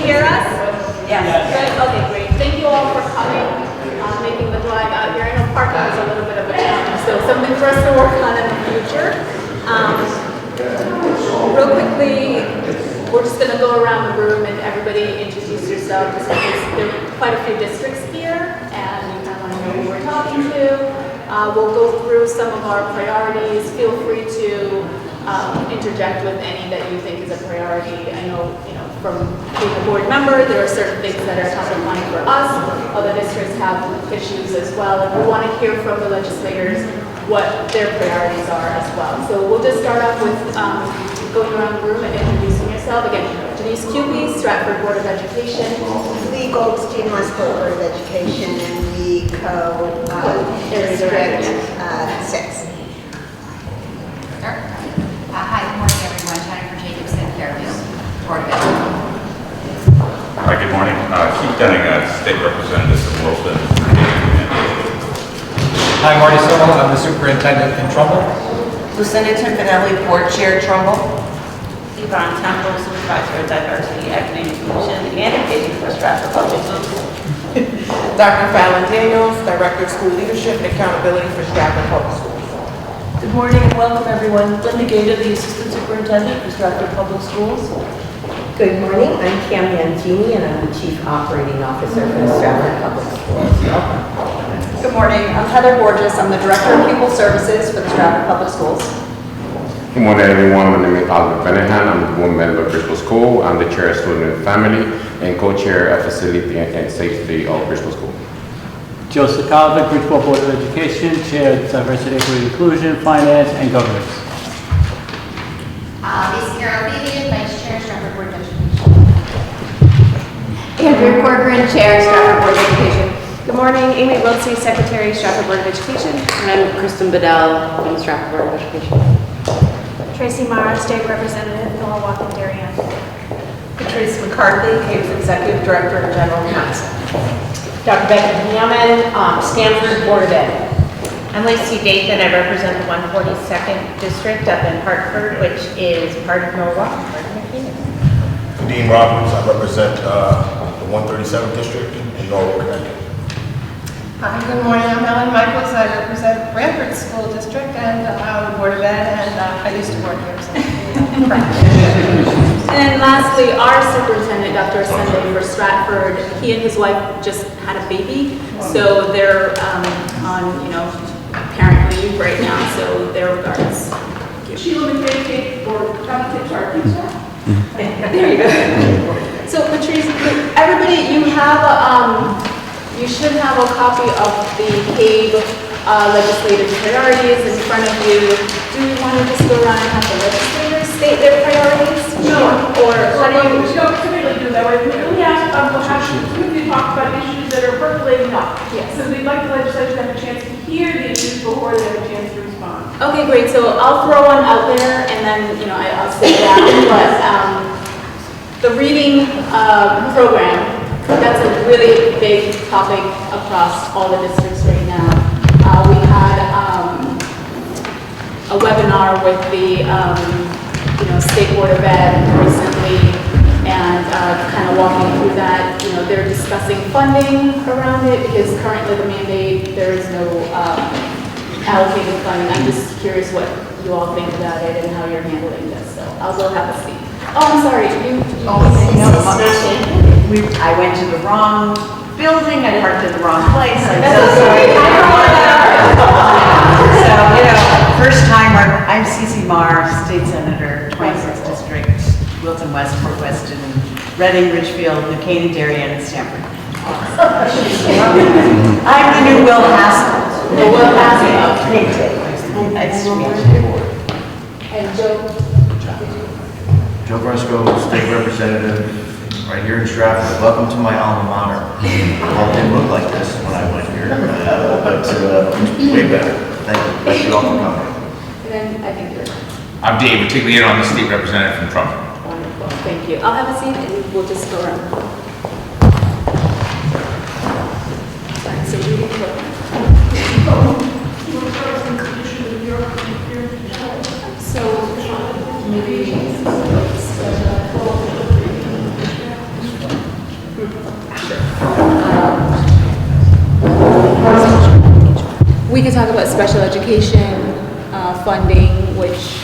hear us? Yes. Good. Okay, great. Thank you all for coming, making the drive out here. I know parking is a little bit of a challenge, so something for us to work on in the future. Real quickly, we're just going to go around the room and everybody introduce yourself, just because there are quite a few districts here, and you kind of want to know who we're talking to. We'll go through some of our priorities. Feel free to interject with any that you think is a priority. I know, from being a board member, there are certain things that are top of mind for us. Other districts have issues as well, and we want to hear from the legislators what their priorities are as well. So we'll just start off with going around the room and introducing yourself. Again, Denise Cupey, Stratford Board of Education. Lee Goldstein, Westport Board of Education, and we co-district 6. Hi, good morning, everyone. Jennifer Jacobson, Fairview Board of Education. Hi, good morning. Keith Denning, State Representative from Wilson. Hi, Marty Solo. I'm the Superintendent in Trumbull. Lucinda Timpanelli, Board Chair, Trumbull. Yvonne Temple, Supervisor of Diversity, Equity, Inclusion, and Engagement for Stratford Public Schools. Dr. Fallon Daniels, Director of School Leadership and Accountability for Stratford Public Schools. Good morning and welcome everyone. Linda Gator, the Assistant Superintendent for Stratford Public Schools. Good morning, I'm Cam Mangini and I'm the Chief Operating Officer for the Stratford Public Schools. Welcome. Good morning, I'm Heather Borges. I'm the Director of Pupil Services for the Stratford Public Schools. Good morning everyone, my name is Albert Benehan. I'm the board member of Bristol School. I'm the Chair of Student and Family and Co-Chair of Facility and Safety of Bristol School. Joseph Calvin, Bridgeport Board of Education, Chair of Diversity, Equity, Inclusion, Finance, and Governance. Lisa Carroll Vivian, Vice Chair, Stratford Board of Education. Andrea Corcoran, Chair, Stratford Board of Education. Good morning, Amy Wiltsey, Secretary, Stratford Board of Education. And I'm Kristen Bedell from the Stratford Board of Education. Tracy Mara, State Representative, Norwalk and Darien. Patrice McCarthy, CAPES Executive Director and General Counsel. Dr. Becky Hammond, Stanford Board of Ed. I'm Lacey Dathan. I represent the 142nd District up in Hartford, which is part of Norwalk. Dean Roberts, I represent the 137th District in Norwalk, Connecticut. Hi, good morning. I'm Helen Michaels. I represent Branford School District and the Board of Ed, and I used to work here. So. And lastly, our superintendent, Dr. Sunday for Stratford, he and his wife just had a baby, so they're on, parent leave right now, so their regards. Sheila McKay for County Tips Art Pizza. There you go. So Patrice, everybody, you should have a copy of the CABE legislative priorities in front of you. Do you want to just go around and have the legislators state their priorities? No. Or how do you? We don't typically do that way. We really ask, we'll have to talk about issues that are percolating up. Yes. So we'd like the legislature to have a chance to hear the issues before they have a chance to respond. Okay, great. So I'll throw one out there, and then I'll sit down. But the reading program. That's a really big topic across all the districts right now. We had a webinar with the State Board of Ed recently, and kind of walking through that. They're discussing funding around it because currently the mandate, there is no allocated funding. I'm just curious what you all think about it and how you're handling this. So I'll go have a seat. Oh, I'm sorry. I went to the wrong building, I parked in the wrong place. I'm That's so sorry. okay. First timer, I'm Cece Marr, State Senator, 26th District, Wilton, Westport, Weston, Reading, Richfield, New Canaan, Darien, and Stanford. I'm the new Will Haskell. Will Haskell. Nice to meet you. And Joe? Joe Briscoe, State Representative, right here in Stratford. Welcome to my alma mater. Well, it didn't look like this when I went here, but way better. Thank you. Thank you all for coming. And then I think you're. I'm Dave Batigliano. I'm the State Representative from Trumbull. Wonderful. Thank you. I'll have a seat and we'll just go around. All right, so reading program. So maybe can talk about special education funding, which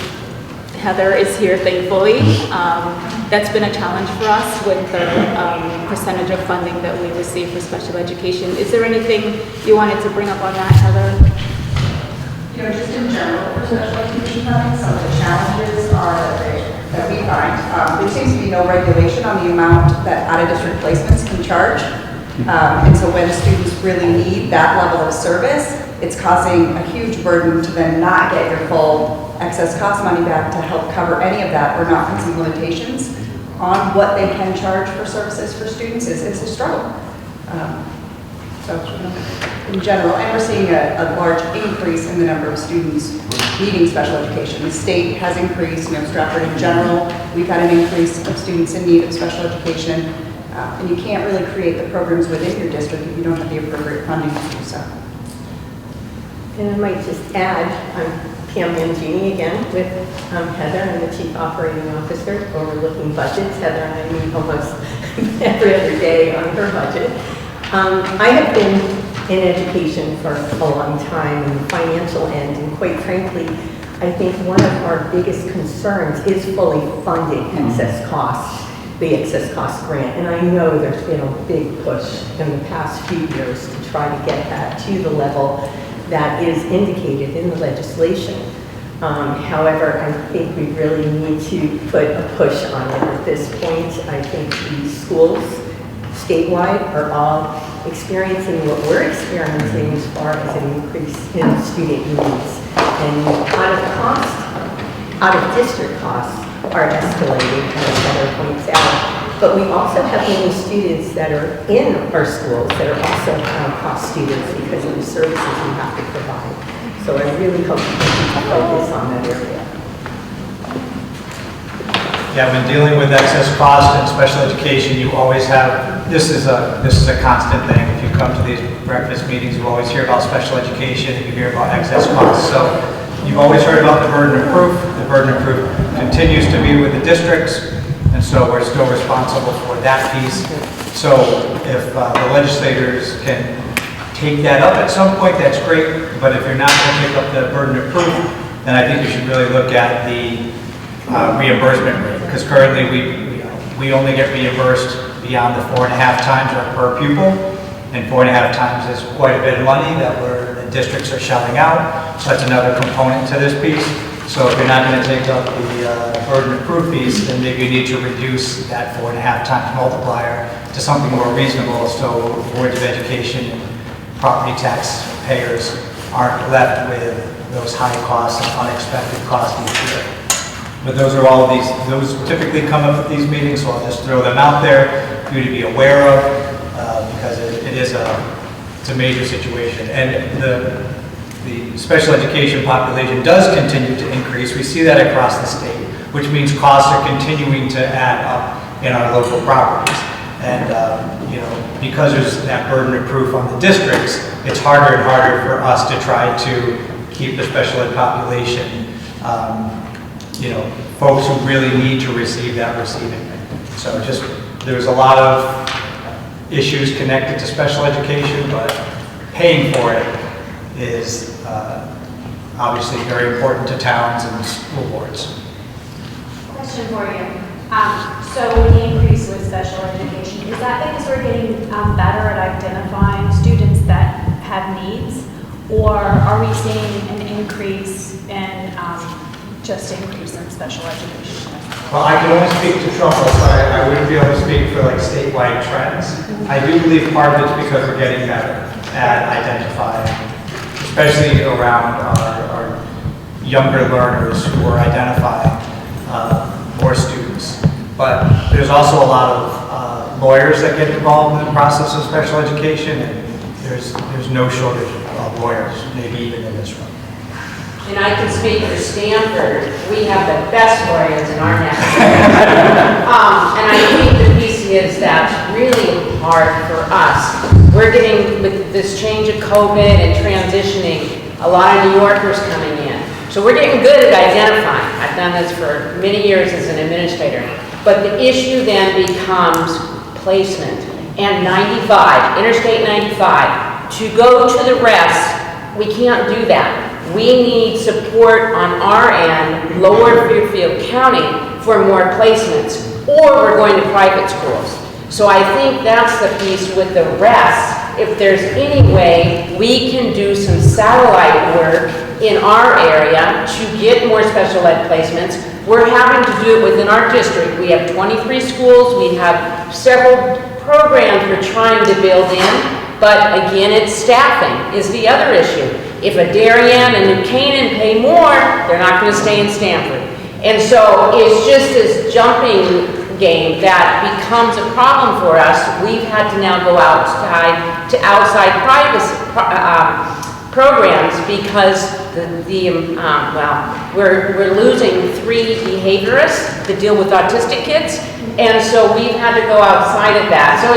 Heather is here thankfully. That's been a challenge for us with the percentage of funding that we receive for special education. Is there anything you wanted to bring up on that, Heather? You know, just in general for special education funding, some of the challenges are that we find, there seems to be no regulation on the amount that out-of-district placements can charge. And so when students really need that level of service, it's causing a huge burden to then not get your full excess cost money back to help cover any of that, or not put some limitations on what they can charge for services for students is a struggle. So in general, and we're seeing a large increase in the number of students needing special education. The state has increased, you know, Stratford in general, we've had an increase of students in need of special education. And you can't really create the programs within your district if you don't have the appropriate funding to do so. And I might just add, I'm Pam Mangini again with Heather. I'm the Chief Operating Officer overlooking budgets. Heather and I meet almost every other day on her budget. I have been in education for a long time in the financial end, and quite frankly, I think one of our biggest concerns is fully funding excess costs, the excess cost grant. And I know there's been a big push in the past few years to try to get that to the level that is indicated in the legislation. However, I think we really need to put a push on it at this point. I think the schools statewide are all experiencing what we're experiencing as far as an increase in student needs. And out of district costs are escalating, as Heather points out. But we also have many students that are in our schools that are also cost students because of the services we have to provide. So I really hope we can focus on that area. Yeah, when dealing with excess cost in special education, you always have, this is a constant thing. If you come to these breakfast meetings, you always hear about special education, and you hear about excess costs. So you've always heard about the burden of proof. The burden of proof continues to be with the districts, and so we're still responsible for that piece. So if the legislators can take that up at some point, that's great. But if you're not going to take up the burden of proof, then I think you should really look at the reimbursement rate, because currently we only get reimbursed beyond the 4.5 times our per pupil, and 4.5 times is quite a bit of money that the districts are shelling out. So that's another component to this piece. So if you're not going to take up the burden of proof piece, then maybe you need to reduce that 4.5 times multiplier to something more reasonable, so boards of education and property tax payers aren't left with those high costs and unexpected costs each year. But those are all of these, those typically come up at these meetings, so I'll just throw them out there for you to be aware of, because it's a major situation. And the special education population does continue to increase. We see that across the state, which means costs are continuing to add up in our local properties. And you know, because there's that burden of proof on the districts, it's harder and harder for us to try to keep the special ed population, you know, folks who really need to receive that receiving it. So just, there's a lot of issues connected to special education, but paying for it is obviously very important to towns and school boards. Question for you. So with the increase with special education, is that because we're getting better at identifying students that have needs, or are we seeing an increase in just increase in special education? Well, I can only speak to Trumbull, so I wouldn't be able to speak for like statewide trends. I do believe part of it's because we're getting better at identifying, especially around our younger learners who are identifying more students. But there's also a lot of lawyers that get involved in the process of special education, and there's no shortage of lawyers, maybe even in this room. And I can speak for Stanford, we have the best lawyers in our network. And I think the piece is that's really hard for us. We're getting, with this change of COVID and transitioning, a lot of New Yorkers coming in. So we're getting good at identifying. I've done this for many years as an administrator. But the issue then becomes placement. And 95, Interstate 95, to go to the rest We can't do that. We need support on our end, Lower Fairfield County, for more placements, or we're going to private schools. So I think that's the piece with the rest. If there's any way we can do some satellite work in our area to get more special ed placements, we're having to do it within our district. We have 23 schools, we have several programs we're trying to build in, but again, it's staffing is the other issue. If a Darien and New Canaan pay more, they're not going to stay in Stanford. And so it's just this jumping game that becomes a problem for us. We've had to now go outside to outside private programs because we're losing 3 behaviorists to deal with autistic kids, and so we've had to go outside of that. So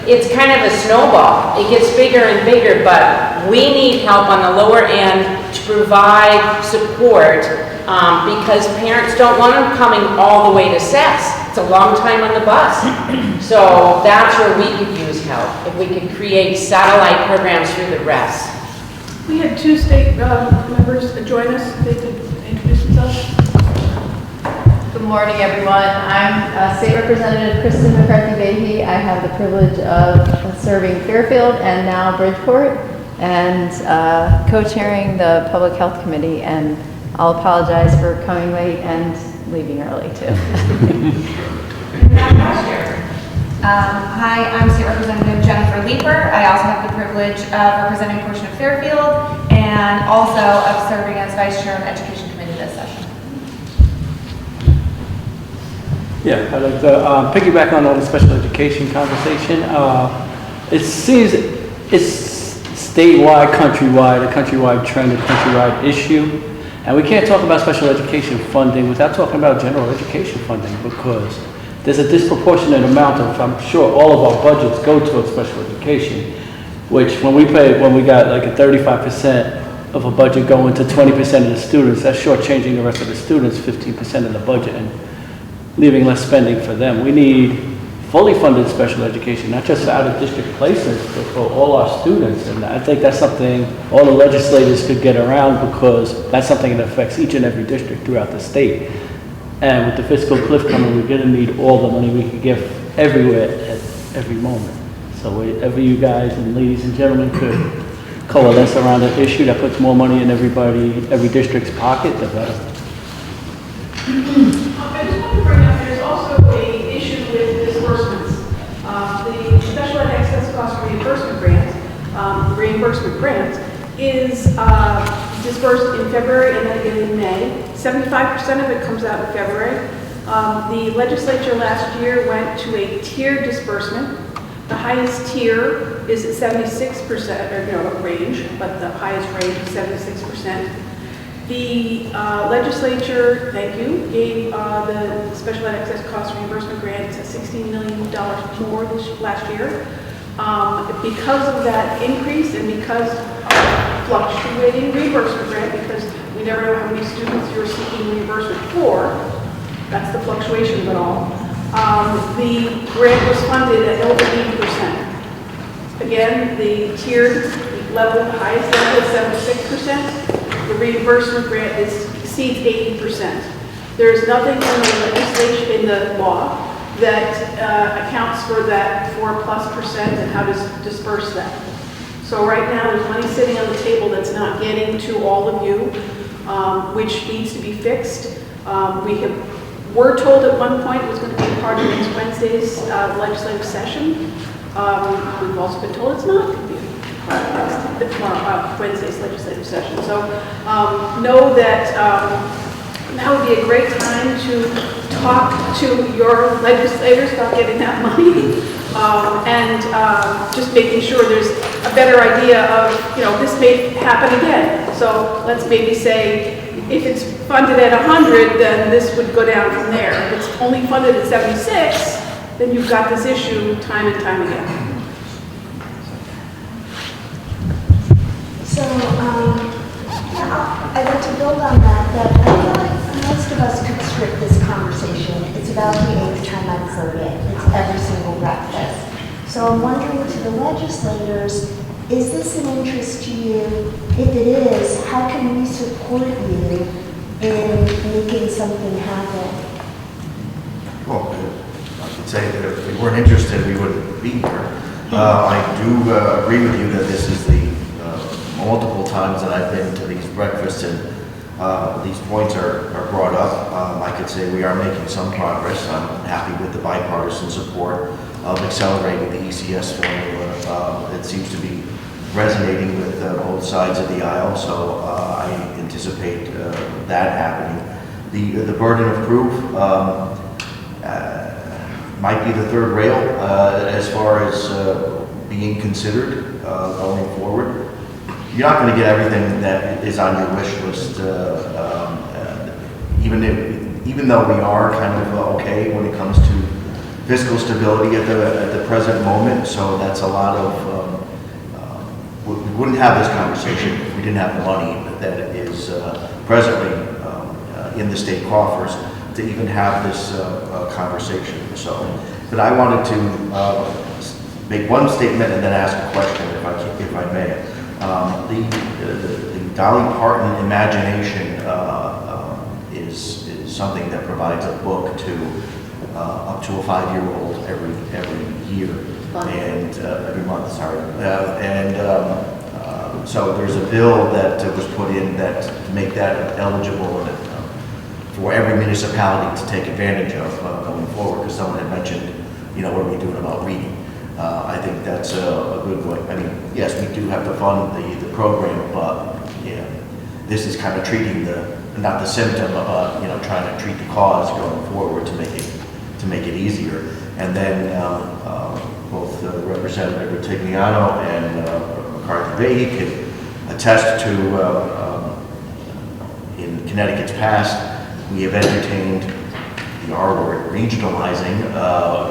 it's kind of a snowball. It gets bigger and bigger, but we need help on the lower end to provide support because parents don't want them coming all the way to SES. It's a long time on the bus. So that's where we could use help, if we could create satellite programs through the rest. We had 2 state members join us. They could introduce themselves. Good morning, everyone. I'm State Representative Kristen McCarthy-Vahey. I have the privilege of serving Fairfield and now Bridgeport, and co-chairing the Public Health Committee. And I'll apologize for coming late and leaving early too. Hi, I'm State Representative Jennifer Leeper. I also have the privilege of representing a portion of Fairfield and also of serving as Vice Chair of Education Committee this session. Yeah, I'd like to piggyback on all the special education conversation. It seems it's statewide, countrywide, a countrywide trend, a countrywide issue. And we can't talk about special education funding without talking about general education funding, because there's a disproportionate amount of, I'm sure all of our budgets go towards special education, which when we got like a 35% of a budget going to 20% of the students, that's shortchanging the rest of the students 15% of the budget and leaving less spending for them. We need fully funded special education, not just out of district placements, but for all our students. And I think that's something all the legislators could get around, because that's something that affects each and every district throughout the state. And with the fiscal cliff coming, we're going to need all the money we can give everywhere at every moment. So whatever you guys and ladies and gentlemen could coalesce around an issue that puts more money in every district's pocket, the better. I just want to bring up, there's also an issue with disbursements. The Special Ed Excess Cost Reimbursement Grant is dispersed in February and then again in May. 75% of it comes out in February. The legislature last year went to a tiered disbursement. The highest tier is at 76%, range, but the highest range is 76%. The legislature, thank you, gave the Special Ed Excess Cost Reimbursement Grant $16 million more last year. Because of that increase and because of fluctuating reimbursement grant, because we never know how many students you're seeking reimbursement for, that's the fluctuation of it all. The grant was funded at over 80%. Again, the tiered level, the highest level is 76%. The reimbursement grant exceeds 80%. There is nothing in the legislation, in the law, that accounts for that 4+% and how to disperse that. So right now, there's money sitting on the table that's not getting to all of you, which needs to be fixed. We're told at one point it was going to be part of next Wednesday's legislative session. We've also been told it's not going to be part of tomorrow, Wednesday's legislative session. So know that now would be a great time to talk to your legislators about getting that money and just making sure there's a better idea of, this may happen again. So let's maybe say, if it's funded at 100, then this would go down from there. If it's only funded at 76, then you've got this issue time and time again. So, I'd like to build on that I feel like most of us could script this conversation. It's about the 8th time I've heard it. It's every single breakfast. So I'm wondering to the legislators, Is this an interest to you? If it is, how can we support you in making something happen? Well, I should say that if we weren't interested, we wouldn't be here. I do agree with you that this is the multiple times that I've been to these breakfasts and these points are brought up. I could say we are making some progress. I'm happy with the bipartisan support of accelerating the ECS formula. It seems to be resonating with both sides of the aisle, so I anticipate that happening. The burden of proof might be the third rail as far as being considered going forward. You're not going to get everything that is on your wish list, even though we are kind of okay when it comes to fiscal stability at the present moment. So that's a lot of, we wouldn't have this conversation if we didn't have the money that is presently in the state coffers to even have this conversation. So, but I wanted to make one statement and then ask a question if I may. The Dolly Parton imagination is something that provides a book to up to a 5-year-old every year and every month. Sorry, so there's a bill that was put in that to make that eligible for every municipality to take advantage of going forward. Because someone had mentioned, what are we doing about reading? I think that's a good way. I mean, yes, we do have to fund the program, but this is kind of treating not the symptom, but trying to treat the cause going forward to make it easier. And then both Representative Rutigliano and McCarthy-Vahey can attest to in Connecticut's past, we have entertained the R word, regionalizing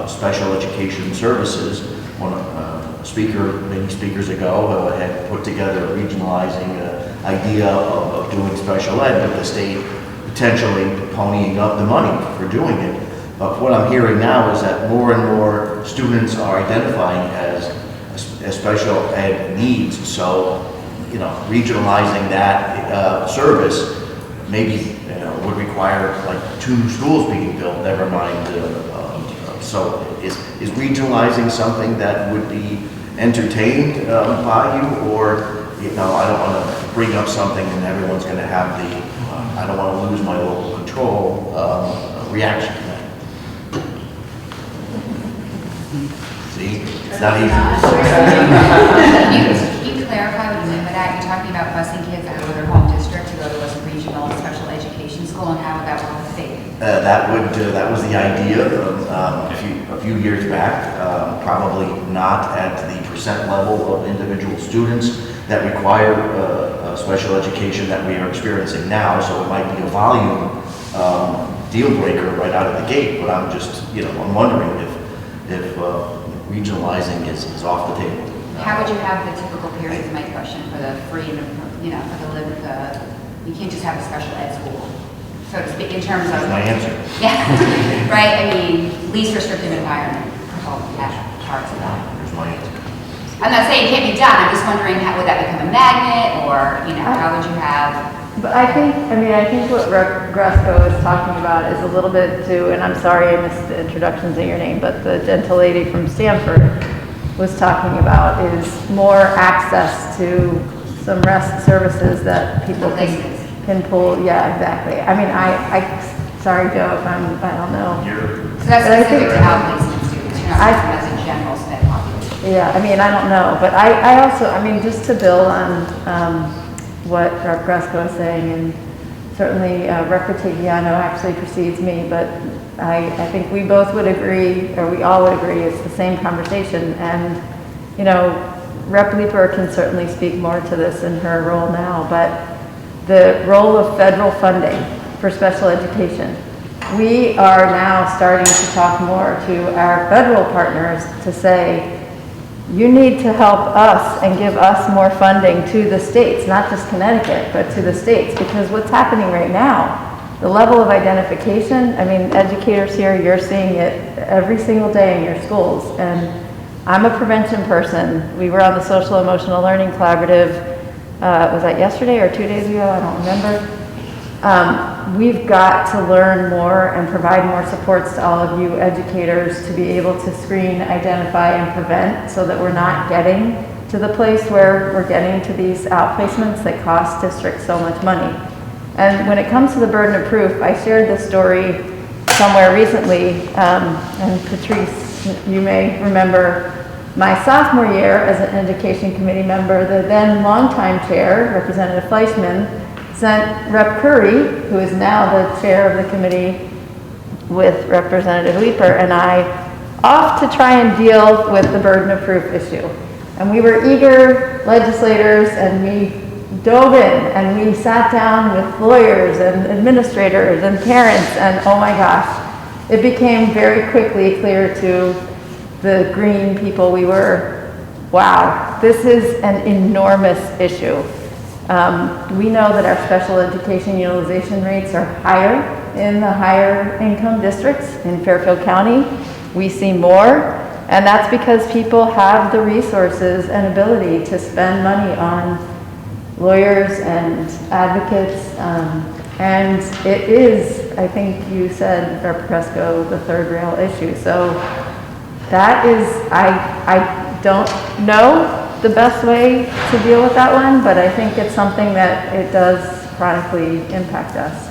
special education services. One many speakers ago had put together a regionalizing idea of doing special ed, with the state potentially ponying up the money for doing it. But what I'm hearing now is that more and more students are identifying as special ed needs. So, regionalizing that service maybe would require like 2 new schools being built, never mind. So is regionalizing something that would be entertained by you, or I don't want to bring up something and everyone's going to have I don't want to lose my local control reaction to that. See, it's not easy. Can you clarify what you mean by that? You're talking about busing kids out of their home district to go to a regional special education school, and how would that work with the state? That was the idea a few years back. Probably not at the percent level of individual students that require special education that we are experiencing now. So it might be a volume deal breaker right out of the gate. But I'm just, I'm wondering if regionalizing is off the table. How would you have the typical periods, my question, for the free and, for the you can't just have a special ed school, so to speak, in terms of... That's my answer. Yeah, right, I mean, least restrictive environment, parts of that. There's my answer. I'm not saying it can't be done, I'm just wondering would that become a magnet, or, how would you have... But I think what Gresco is talking about is a little bit too, and I'm sorry I missed the introductions of your name, but the dental lady from Stanford was talking about is more access to some rest services that people can pull. Yeah, exactly. I mean, sorry, Joe, if I don't know. So that's specific to outplacement students, you're not talking about the general SNP population. Yeah, I mean, I don't know, but I also, just to build on what Rep. Gresco is saying, and certainly Rep. Rutigliano actually precedes me, but I think we both would agree, or we all would agree, it's the same conversation. And, Rep. Leeper can certainly speak more to this in her role now, but the role of federal funding for special education. We are now starting to talk more to our federal partners to say, you need to help us and give us more funding to the states, not just Connecticut, but to the states, because what's happening right now, the level of identification, educators here, you're seeing it every single day in your schools, and I'm a prevention person. We were on the Social Emotional Learning Collaborative, was that yesterday or 2 days ago? I don't remember. We've got to learn more and provide more supports to all of you educators to be able to screen, identify, and prevent so that we're not getting to the place where we're getting to these outplacements that cost districts so much money. And when it comes to the burden of proof, I shared this story somewhere recently, and Patrice, you may remember my sophomore year as an education committee member, the then longtime chair, Representative Fleischman, sent Rep. Curry, who is now the chair of the committee with Representative Leeper, and I off to try and deal with the burden of proof issue. And we were eager legislators, and we dove in, and we sat down with lawyers and administrators and parents, and oh my gosh, it became very quickly clear to the green people we were, wow, this is an enormous issue. We know that our special education utilization rates are higher in the higher income districts in Fairfield County. We see more, and that's because people have the resources and ability to spend money on lawyers and advocates, and it is, I think you said, Rep. Cresco, the third rail issue. So that is, I don't know the best way to deal with that one, but I think it's something that it does chronically impact us.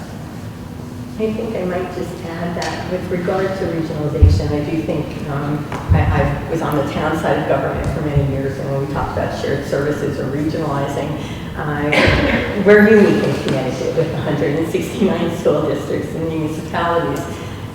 I think I might just add that with regard to regionalization, I do think, I was on the town side of government for many years, and when we talked about shared services or regionalizing, we're unique in Connecticut with 169 school districts and municipalities,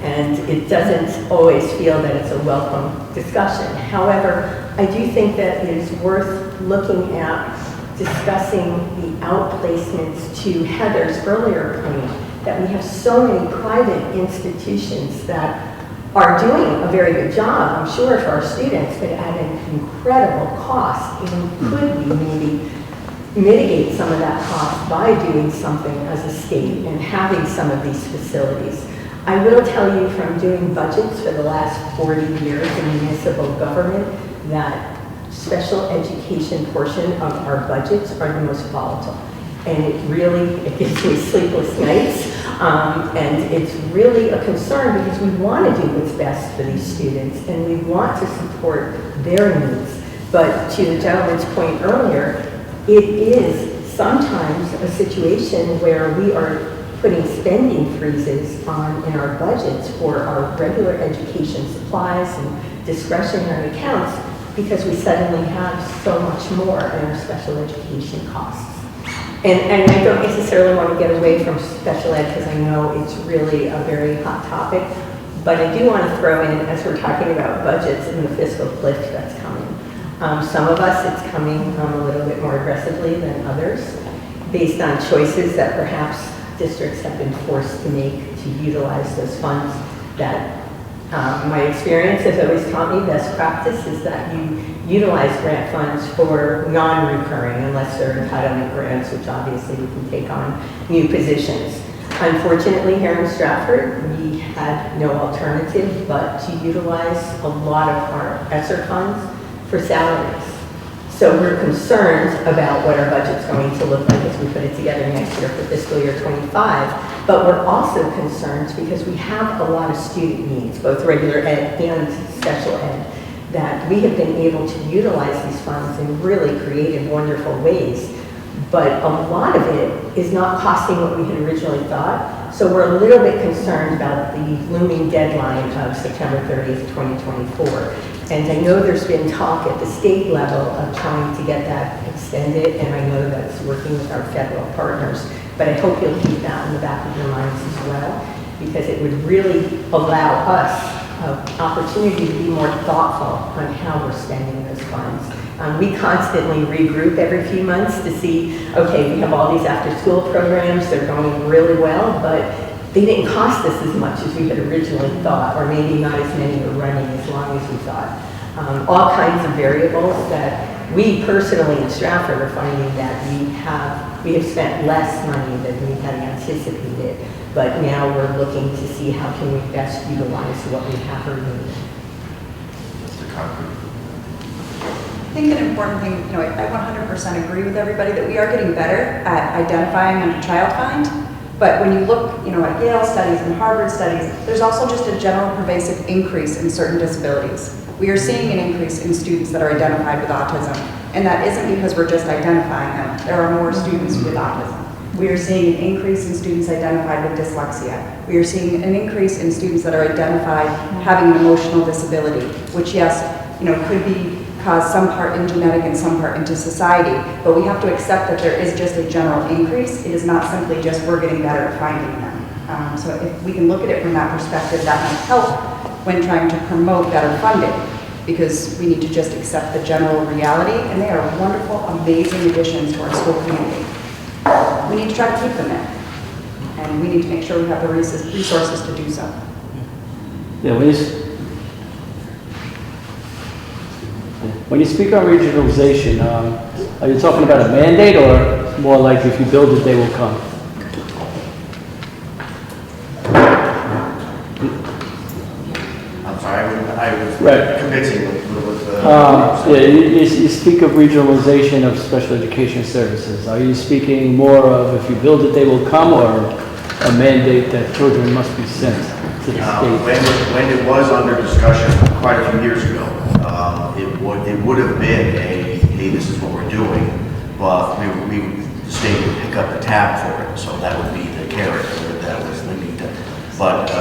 and it doesn't always feel that it's a welcome discussion. However, I do think that it is worth looking at discussing the outplacements to Heather's earlier point, that we have so many private institutions that are doing a very good job, I'm sure, for our students, but at an incredible cost. And could we maybe mitigate some of that cost by doing something as a state and having some of these facilities? I will tell you from doing budgets for the last 40 years in municipal government that special education portion of our budgets are the most volatile. And it gives me sleepless nights. And it's really a concern because we want to do what's best for these students and we want to support their needs. But to the gentleman's point earlier, it is sometimes a situation where we are putting spending freezes in our budgets for our regular education supplies and discretionary accounts because we suddenly have so much more in our special education costs. And I don't necessarily want to get away from special ed because I know it's really a very hot topic, but I do want to throw in, as we're talking about budgets and the fiscal cliff that's coming. Some of us, it's coming a little bit more aggressively than others, based on choices that perhaps districts have been forced to make to utilize those funds that my experience has always taught me best practice is that you utilize grant funds for non-recurring unless they're entitlement grants, which obviously we can take on new positions. Unfortunately, here in Stratford, we had no alternative but to utilize a lot of our ESSER funds for salaries. So we're concerned about what our budget's going to look like as we put it together next year for fiscal year 25. But we're also concerned because we have a lot of student needs, both regular ed and special ed, that we have been able to utilize these funds in really creative, wonderful ways. But a lot of it is not costing what we had originally thought. So we're a little bit concerned about the looming deadline of September 30th, 2024. And I know there's been talk at the state level of trying to get that extended, and I know that's working with our federal partners. But I hope you'll keep that in the back of your minds as well, because it would really allow us an opportunity to be more thoughtful on how we're spending those funds. We constantly regroup every few months to see, okay, we have all these after-school programs, they're going really well, but they didn't cost us as much as we had originally thought, or maybe not as many are running as long as we thought. All kinds of variables that we personally in Stratford are finding that we have spent less money than we had anticipated, but now we're looking to see how can we best utilize what we have remaining. Mr. Concrete. think an important thing, I 100% agree with everybody that we are getting better at identifying under child find. But when you look, at Yale studies and Harvard studies, there's also just a general pervasive increase in certain disabilities. We are seeing an increase in students that are identified with autism, and that isn't because we're just identifying them. There are more students with autism. We are seeing an increase in students identified with dyslexia. We are seeing an increase in students that are identified having an emotional disability, which yes, could be caused some part in genetic and some part into society, but we have to accept that there is just a general increase. It is not simply just we're getting better at finding them. So if we can look at it from that perspective, that might help when trying to promote better funding, because we need to just accept the general reality, and they are wonderful, amazing additions to our school community. We need to try to keep them there, and we need to make sure we have the resources to do so. Yeah, when you speak on regionalization, are you talking about a mandate or more like if you build it, they will come? I'm sorry, I was Right. commencing with You speak of regionalization of special education services. Are you speaking more of if you build it, they will come, or a mandate that children must be sent to the state? When it was under discussion quite a few years ago, it would have been a, hey, this is what we're doing, but the state would pick up the tab for it, so that would be the carrot that was leading to. But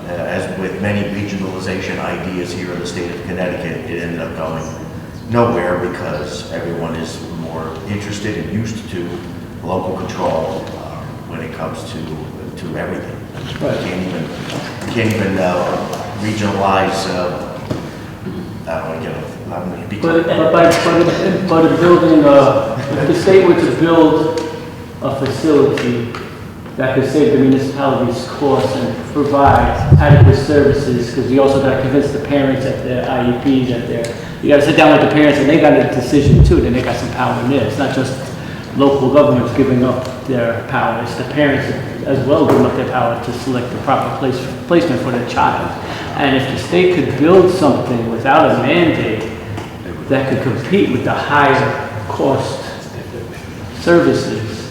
as with many regionalization ideas here in the state of Connecticut, it ended up going nowhere because everyone is more interested and used to local control when it comes to everything. Right. You can't even regionalize. I'm going to be But in building, if the state were to build a facility that could save the municipality's costs and provide adequate services, because you also got to convince the parents at their IEP that you got to sit down with the parents and they got a decision too, then they got some power in there. It's not just local governments giving up their power, it's the parents as well giving up their power to select the proper placement for their child. And if the state could build something without a mandate that could compete with the higher cost services,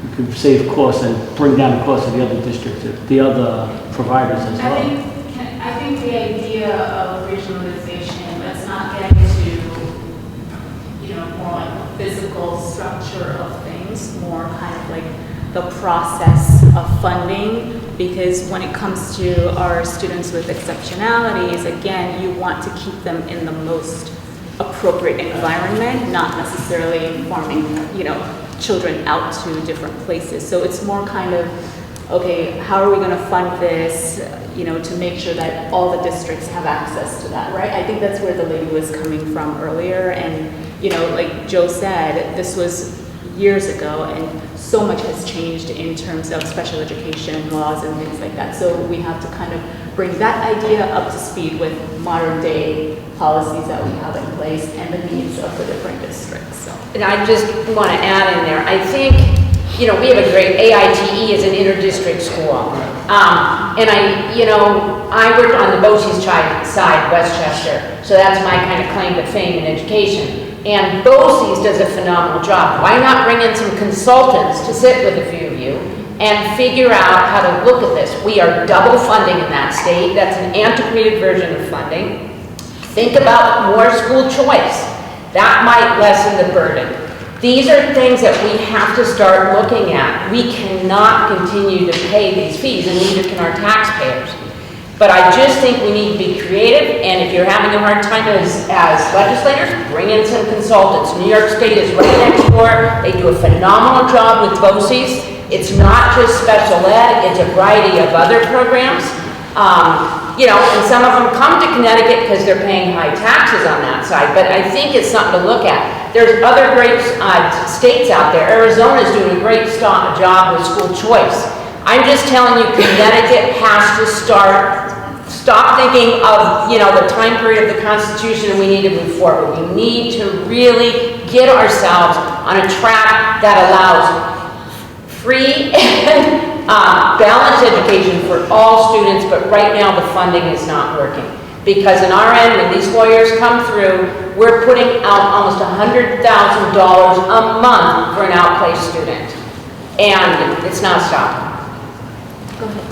you could save costs and bring down the cost of the other districts, the other providers as well. I think the idea of regionalization, let's not get into, more like the physical structure of things, more kind of like the process of funding, because when it comes to our students with exceptionalities, again, you want to keep them in the most appropriate environment, not necessarily farming, children out to different places. So it's more kind of, okay, how are we going to fund this, to make sure that all the districts have access to that, right? I think that's where the lady was coming from earlier. And, like Joe said, this was years ago, and so much has changed in terms of special education laws and things like that. So we have to kind of bring that idea up to speed with modern day policies that we have in place and the needs of the different districts. So. And I just want to add in there, I think, we have a great AITE as an inter-district school. And I worked on the BOCES side, Westchester, so that's my kind of claim to fame in education. And BOCES does a phenomenal job. Why not bring in some consultants to sit with a few of you and figure out how to look at this? We are double funding in that state. That's an antiquated version of funding. Think about more school choice. That might lessen the burden. These are things that we have to start looking at. We cannot continue to pay these fees, and neither can our taxpayers. But I just think we need to be creative, and if you're having a hard time as legislators, bring in some consultants. New York State is right next door. They do a phenomenal job with BOCES. It's not just special ed, it's a variety of other programs. And some of them come to Connecticut because they're paying high taxes on that side, but I think it's something to look at. There's other great states out there. Arizona's doing a great job with school choice. I'm just telling you, Connecticut has to stop thinking of, the time period of the Constitution, and we need to move forward. We need to really get ourselves on a track that allows free and balanced education for all students, but right now the funding is not working. Because in our end, when these lawyers come through, we're putting out almost $100,000 a month for an outplaced student. And it's not stopping. Go ahead.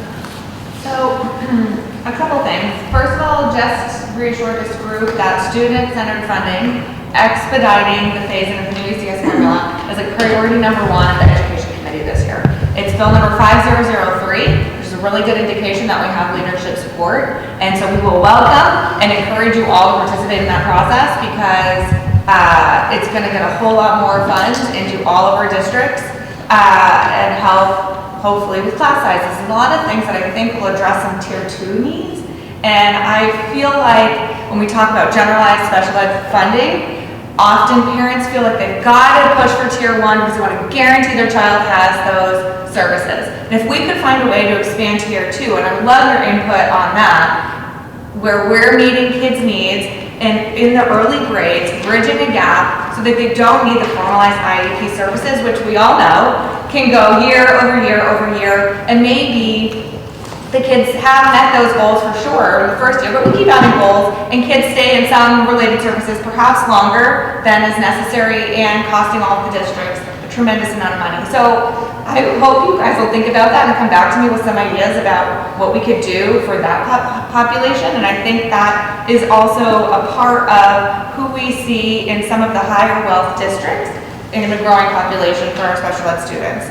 So, a couple things. First of all, just reassure this group that student-centered funding, expediting the phase-in of the new ECS formula, is a priority number 1 of the Education Committee this year. It's bill number 5003, which is a really good indication that we have leadership support. And so we will welcome and encourage you all to participate in that process because it's going to get a whole lot more funds into all of our districts and help hopefully with class sizes and a lot of things that I think will address some tier 2 needs. And I feel like when we talk about generalized special ed funding, often parents feel like they've got to push for tier 1 because they want to guarantee their child has those services. And if we could find a way to expand tier 2, and I would love your input on that, where we're meeting kids' needs and in the early grades, bridging a gap so that they don't need the formalized IEP services, which we all know can go year over year over year, and maybe the kids have met those goals for sure in the first year, but we keep adding goals and kids stay in some related services perhaps longer than is necessary and costing all of the districts a tremendous amount of money. So I hope you guys will think about that and come back to me with some ideas about what we could do for that population. And I think that is also a part of who we see in some of the higher wealth districts in the growing population for our special ed students.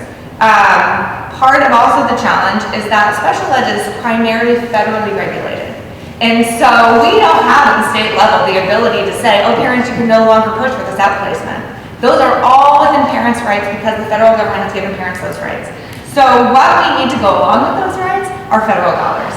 Part of also the challenge is that special ed is primarily federally regulated. And so we don't have at the state level the ability to say, oh, parents, you can no longer push for this outplacement. Those are all within parents' rights because the federal government has given parents those rights. So what we need to go along with those rights are federal dollars.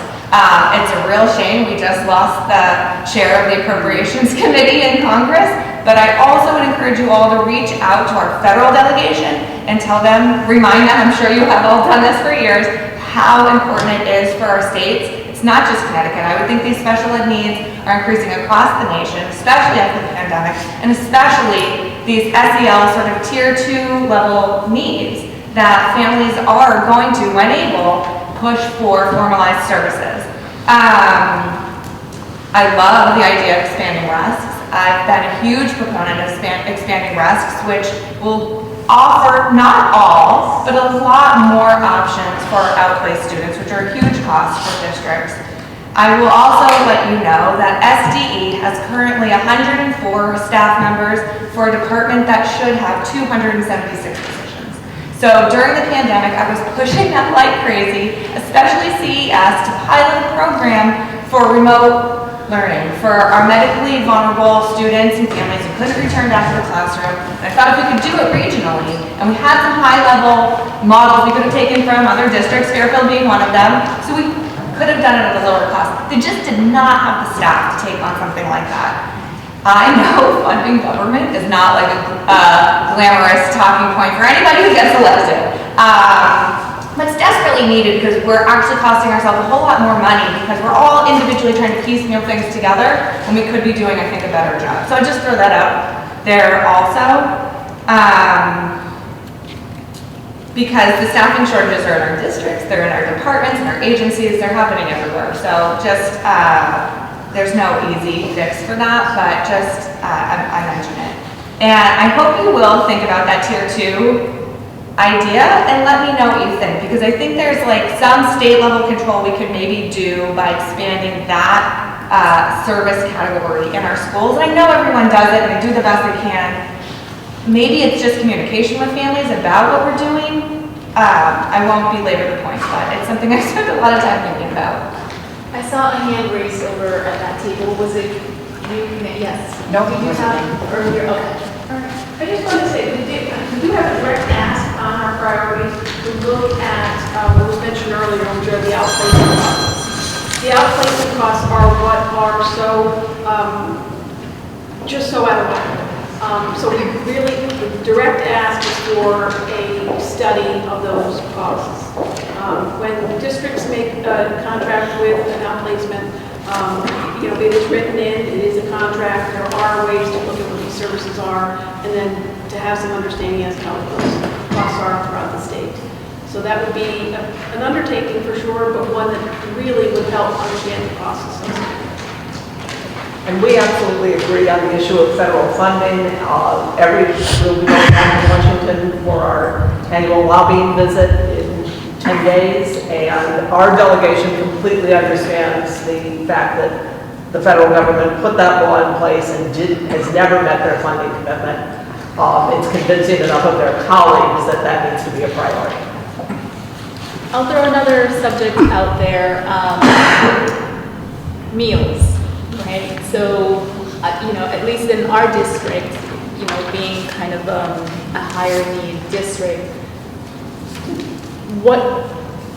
It's a real shame we just lost the chair of the Appropriations Committee in Congress, but I also would encourage you all to reach out to our federal delegation and tell them, remind them, I'm sure you have all done this for years, how important it is for our states. It's not just Connecticut. I would think these special ed needs are increasing across the nation, especially after the pandemic, and especially these SEL sort of tier 2 level needs that families are going to, when able, push for formalized services. I love the idea of expanding RESCs. I've been a huge proponent of expanding RESCs, which will offer not all, but a lot more options for outplaced students, which are a huge cost for districts. I will also let you know that SDE has currently 104 staff members for a department that should have 276 positions. So during the pandemic, I was pushing them like crazy, especially CES, to pilot a program for remote learning for our medically vulnerable students and families who couldn't return back to the classroom. And I thought if we could do it regionally, and we had some high-level models we could have taken from other districts, Fairfield being one of them, so we could have done it at a lower cost. They just did not have the staff to take on something like that. I know funding government is not like a glamorous talking point for anybody who gets elected. But it's desperately needed because we're actually costing ourselves a whole lot more money because we're all individually trying to piecemeal things together when we could be doing, I think, a better job. So I just throw that out there also. Because the staffing shortages are in our districts, they're in our departments, in our agencies, they're happening everywhere. So just, there's no easy fix for that, but just, I mention it. And I hope you will think about that tier 2 idea and let me know what you think, because I think there's like some state level control we could maybe do by expanding that service category in our schools. I know everyone does it and they do the best they can. Maybe it's just communication with families about what we're doing. I won't belabor the point, but it's something I spent a lot of time thinking about. I saw a hand raised over at that table. Was it you? Yes. No, Did you have earlier? Okay. All right. I just want to say, we do have a direct ask on our priorities to look at what was mentioned earlier, which are the outplacement costs. The outplacement costs are what are so, just so out of whack. So we really, the direct ask is for a study of those costs. When districts make a contract with an outplacement, it is written in, it is a contract, there are ways to look at what these services are, and then to have some understanding as to how those costs are throughout the state. So that would be an undertaking for sure, but one that really would help understand the costs associated. And we absolutely agree on the issue of federal funding. We'll be going down to Washington for our annual lobbying visit in 10 days, and our delegation completely understands the fact that the federal government put that law in place and has never met their funding commitment. It's convincing enough of their colleagues that that needs to be a priority. I'll throw another subject out there, meals, right? So, at least in our district, being kind of a higher need district, what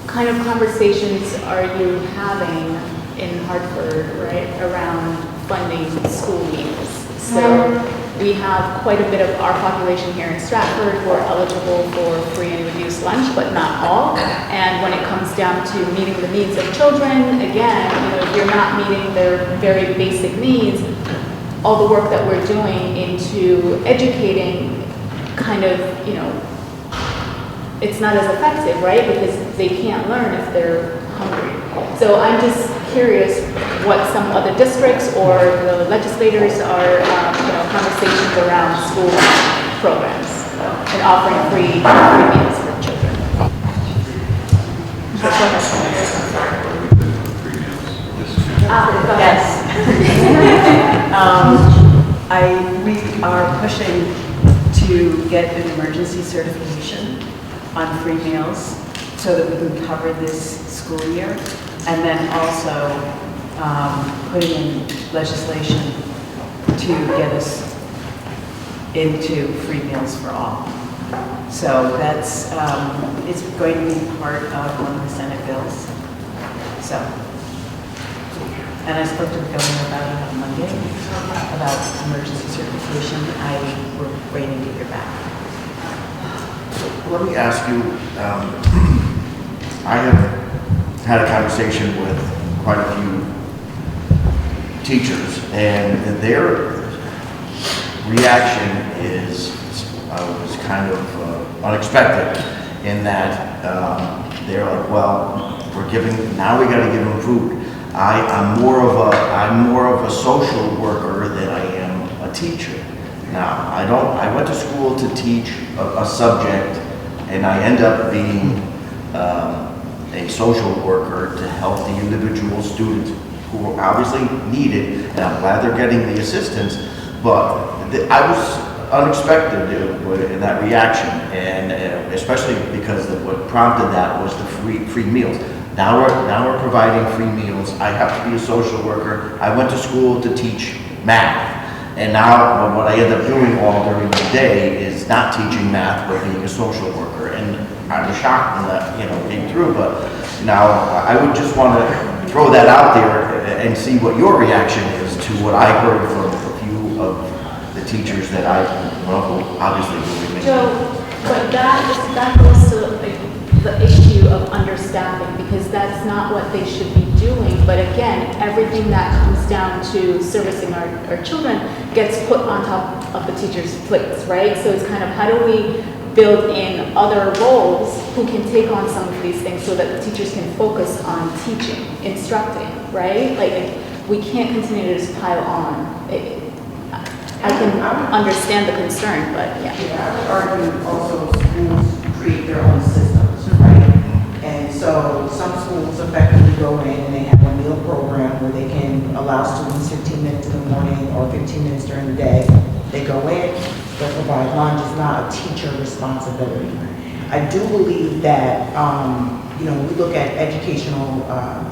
kind of conversations are you having in Hartford, right, around funding school meals? So we have quite a bit of our population here in Stratford who are eligible for free and reduced lunch, but not all. And when it comes down to meeting the needs of children, again, if you're not meeting their very basic needs, all the work that we're doing into educating kind of, it's not as effective, right? Because they can't learn if they're hungry. So I'm just curious what some other districts or the legislators are, conversations around school programs and offering free meals for children. Yes. We are pushing to get an emergency certification on free meals so that we can cover this school year, and then also putting in legislation to get us into free meals for all. So that's, it's going to be part of one of the Senate bills. So, and I spoke to the governor about it on Monday, about emergency certification. We're waiting to hear back. Let me ask you, I have had a conversation with quite a few teachers, and their reaction was kind of unexpected in that they're like, well, now we got to give them food. I'm more of a social worker than I am a teacher. Now, I went to school to teach a subject, and I end up being a social worker to help the individual students who obviously need it, and I'm glad they're getting the assistance, but I was unexpected in that reaction, and especially because what prompted that was the free meals. Now we're providing free meals. I have to be a social worker. I went to school to teach math. And now what I end up doing all during the day is not teaching math, but being a social worker. And I was shocked when that came through. But now I would just want to throw that out there and see what your reaction is to what I heard from a few of the teachers that obviously will be. Joe, but that goes to the issue of understaffing, because that's not what they should be doing. But again, everything that comes down to servicing our children gets put on top of the teachers' plates, right? So it's kind of, how do we build in other roles who can take on some of these things so that the teachers can focus on teaching, instructing, right? Like, we can't continue to just pile on. I can understand the concern, but yeah. I would argue also schools create their own systems, right? And so some schools effectively go in and they have a meal program where they can allow students 15 minutes in the morning or 15 minutes during the day. They go in, they provide lunch. It's not a teacher responsibility. I do believe that, when we look at educational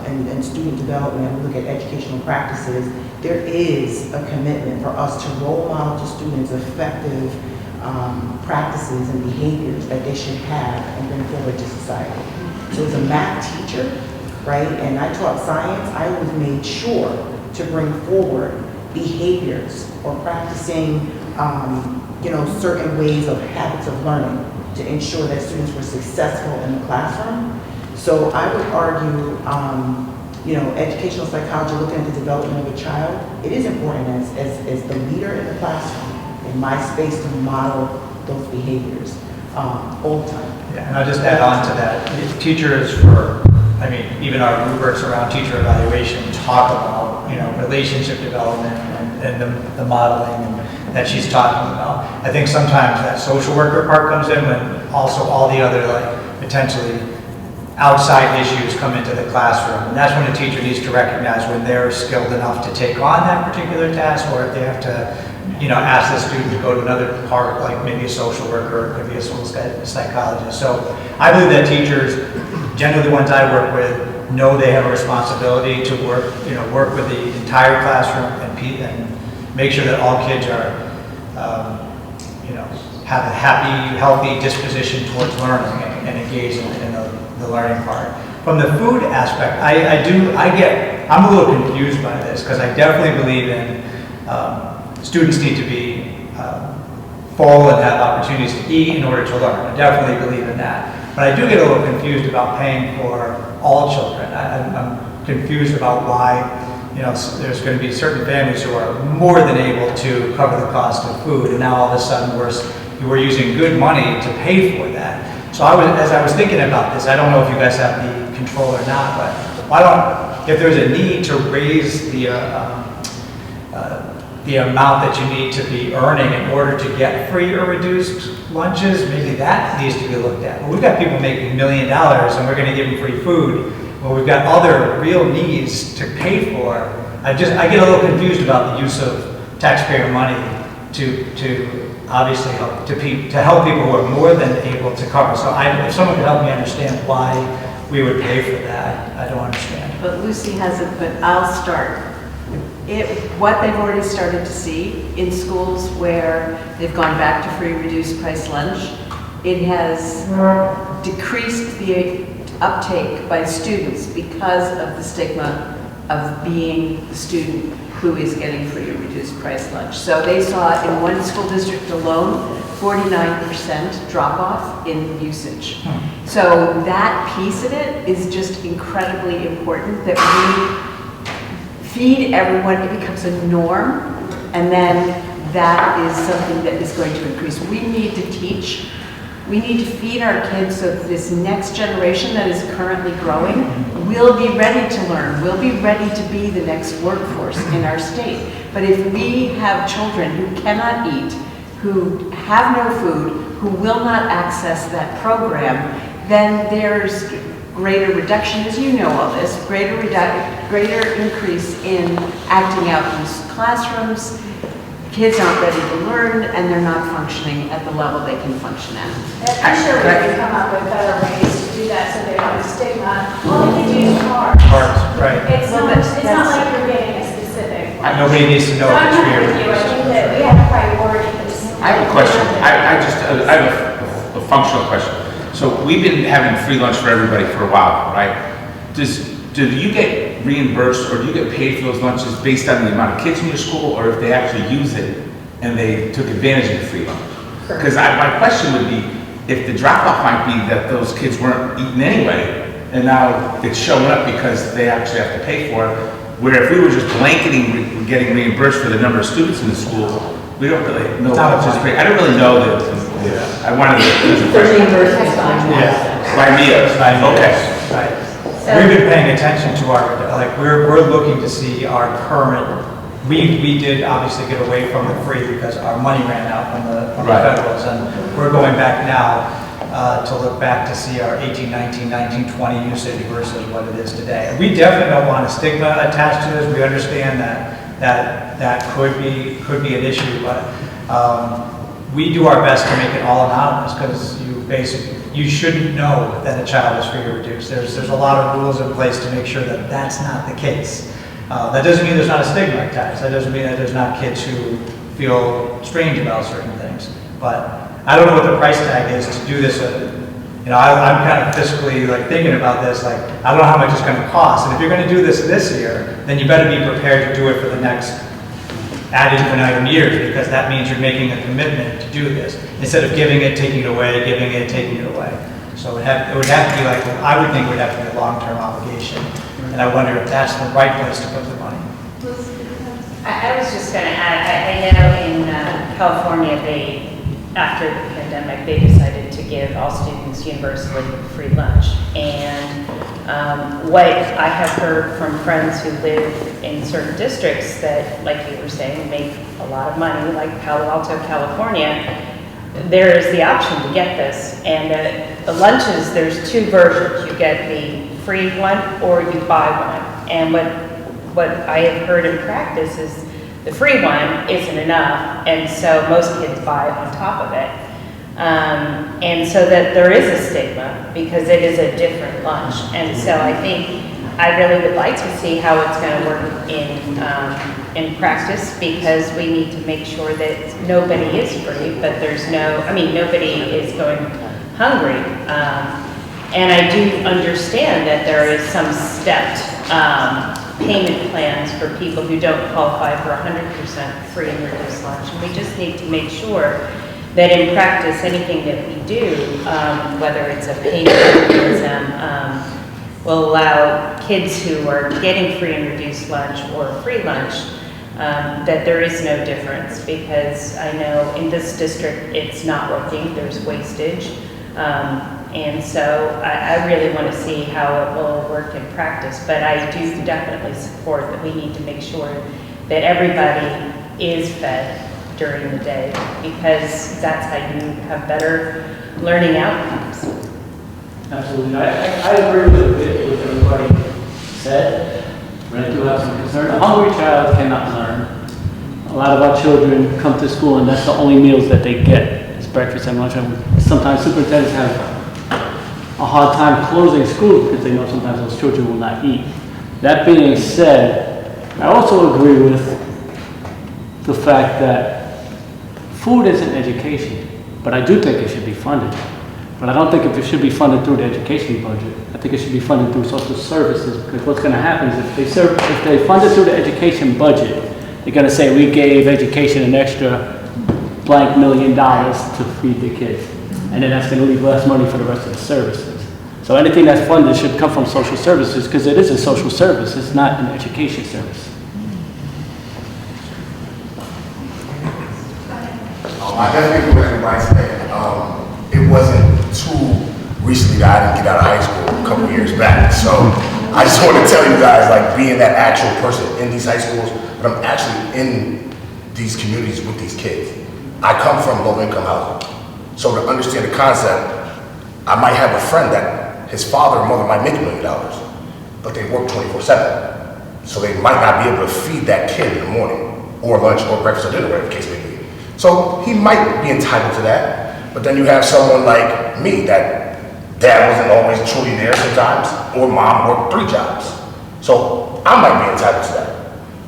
and student development, we look at educational practices, there is a commitment for us to role model to students effective practices and behaviors that they should have and bring forward to society. So as a math teacher, right, and I taught science, I always made sure to bring forward behaviors or practicing, certain ways of habits of learning to ensure that students were successful in the classroom. So I would argue, educational psychology, looking at the development of a child, it is important as the leader in the classroom, in my space, to model those behaviors all the time. Yeah, and I'll just add on to that. Teachers even our rubrics around teacher evaluation talk about relationship development and the modeling that she's talking about. I think sometimes that social worker part comes in when also all the other potentially outside issues come into the classroom. And that's when a teacher needs to recognize when they're skilled enough to take on that particular task, or if they have to ask the student to go to another part, like maybe a social worker, or it could be a school psychologist. So I believe that teachers, generally the ones I work with, know they have a responsibility to work with the entire classroom and make sure that all kids are, have a happy, healthy disposition towards learning and engage in the learning part. From the food aspect, I'm a little confused by this, because I definitely believe in students need to be full and have opportunities to eat in order to learn. I definitely believe in that. But I do get a little confused about paying for all children. I'm confused about why there's going to be certain families who are more than able to cover the cost of food, and now all of a sudden we're using good money to pay for that. So as I was thinking about this, I don't know if you guys have the control or not, but if there's a need to raise the amount that you need to be earning in order to get free or reduced lunches, maybe that needs to be looked at. Well, we've got people making $1 million and we're going to give them free food. Well, we've got other real needs to pay for. I get a little confused about the use of taxpayer money to obviously help people who are more than able to cover. So if someone could help me understand why we would pay for that, I don't understand. But Lucy hasn't, but I'll start. What they've already started to see in schools where they've gone back to free reduced price lunch, it has decreased the uptake by students because of the stigma of being the student who is getting free or reduced price lunch. So they saw in one school district alone, 49% drop off in usage. So that piece of it is just incredibly important, that we feed everyone, it becomes a norm, and then that is something that is going to increase. We need to teach, we need to feed our kids so that this next generation that is currently growing will be ready to learn, will be ready to be the next workforce in our state. But if we have children who cannot eat, who have no food, who will not access that program, then there's greater reduction, as you know all this, greater increase in acting out in classrooms. Kids aren't ready to learn, and they're not functioning at the level they can function at. I'm sure we can come up with better ways to do that so they don't have stigma. All they can do is cards. Cards, right. It's not like you're getting a specific. Nobody needs to know So if I'm it's not free or with you. I reduced. think that we have priorities. I have a question. I have a functional question. So we've been having free lunch for everybody for a while, right? Do you get reimbursed or do you get paid for those lunches based on the amount of kids in your school, or if they actually use it and they took advantage of the free lunch? Because my question would be, if the drop-off might be that those kids weren't eating anyway, and now it's showing up because they actually have to pay for it, where if we were just blanketing getting reimbursed for the number of students in the school, we don't really know how much is paid. I don't really know that. I wanted to. The reimbursement. By meals. Okay. Right. We've been paying attention to we're looking to see our current, we did obviously get away from the free because our money ran out from the federals, and we're going back now to look back to see our 18, 19, 19, 20 usage versus what it is today. We definitely don't want a stigma attached to this. We understand that could be an issue, but we do our best to make it all anonymous, because you shouldn't know that a child is free or reduced. There's a lot of rules in place to make sure that that's not the case. That doesn't mean there's not a stigma attached. That doesn't mean that there's not kids who feel strange about certain things. But I don't know what the price tag is to do this. I'm kind of fiscally thinking about this. I don't know how much it's going to cost. And if you're going to do this year, then you better be prepared to do it for the next ad infinitum years, because that means you're making a commitment to do this instead of giving it, taking it away, giving it, taking it away. So it would have to be I would think it would have to be a long-term obligation, and I wonder if that's the right place to put the money. I was just going to add, I know in California, after the pandemic, they decided to give all students universally free lunch. And What I have heard from friends who live in certain districts that, like you were saying, make a lot of money, like Palo Alto, California, there is the option to get this. And the lunches, there's two versions. You get the free one or you buy one. And what I have heard in practice is the free one isn't enough, and so most kids buy on top of it. And so that there is a stigma because it is a different lunch. And so I think I really would like to see how it's going to work in practice, because we need to make sure that nobody is free, but nobody is going hungry. And I do understand that there is some stepped payment plans for people who don't qualify for 100% free and reduced lunch. And we just need to make sure that in practice, anything that we do, whether it's a payment mechanism, will allow kids who are getting free and reduced lunch or free lunch, that there is no difference, because I know in this district it's not working, there's wastage. And so I really want to see how it will work in practice, but I do definitely support that we need to make sure that everybody is fed during the day, because that's how you have better learning outcomes. Absolutely. I agree with what everybody said, but I do have some concern. A hungry child cannot learn. A lot of our children come to school and that's the only meals that they get. It's breakfast and lunch. And sometimes superintendents have a hard time closing schools because they know sometimes those children will not eat. That being said, I also agree with the fact that food isn't education, but I do think it should be funded. But I don't think it should be funded through the education budget. I think it should be funded through social services, because what's going to happen is if they fund it through the education budget, they're going to say we gave education an extra blank $1 million to feed the kids. And then that's going to leave less money for the rest of the services. So anything that's funded should come from social services, because it is a social service. It's not an education service. I definitely agree with everybody saying. It wasn't too recently that I didn't get out of high school a couple years back. So I just want to tell you guys, like, being that actual person in these high schools, but I'm actually in these communities with these kids. I come from low-income housing. So to understand the concept, I might have a friend that his father or mother might make $1 million, but they work 24/7. So they might not be able to feed that kid in the morning, or lunch, or breakfast, or dinner, whatever the case may be. So he might be entitled to that. But then you have someone like me that dad wasn't always truly there sometimes, or mom worked 3 jobs. So I might be entitled to that.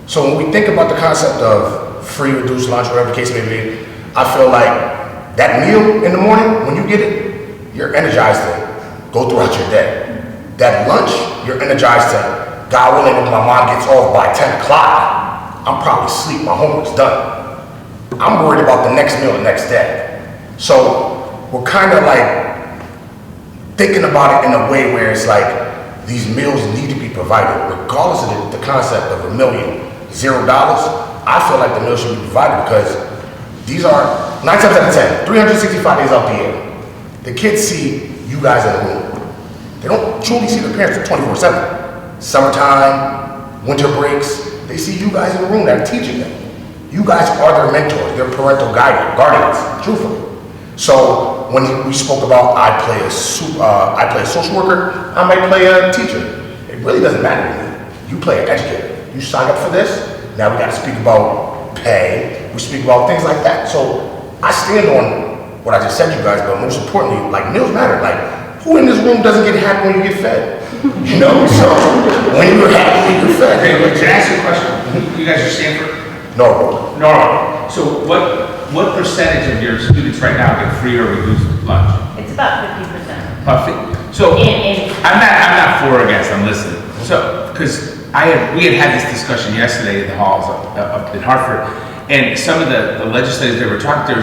So when we think about the concept of free, reduced lunch, whatever the case may be, I feel like that meal in the morning, when you get it, you're energized to go throughout your day. That lunch, you're energized to, God willing, when my mom gets off by 10 o'clock, I'm probably asleep, my homework's done. I'm worried about the next meal the next day. So we're kind of like thinking about it in a way where it's like these meals need to be provided, regardless of the concept of $1 million, $0. I feel like the meals should be provided, because these are 9 times out of 10, 365 days out the year. The kids see you guys in the room. They don't truly see their parents 24/7. Summertime, winter breaks, they see you guys in the room that are teaching them. You guys are their mentors, their parental guardians, truthfully. So when we spoke about I play a social worker, I might play a teacher. It really doesn't matter to me. You play an educator. You sign up for this. Now we got to speak about pay. We speak about things like that. So I stand on what I just said to you guys, but most importantly, like, meals matter. Like, who in this room doesn't get happy when you get fed? You know, so when you're happy when you're fed. Okay, but can I ask you a question? You guys are Stanford? No. So what percentage of your students right now get free or reduced lunch? It's about 50%. So I'm not for or against, I'm listening. So, because we had this discussion yesterday in the halls up in Hartford, and some of the legislators that were talking to,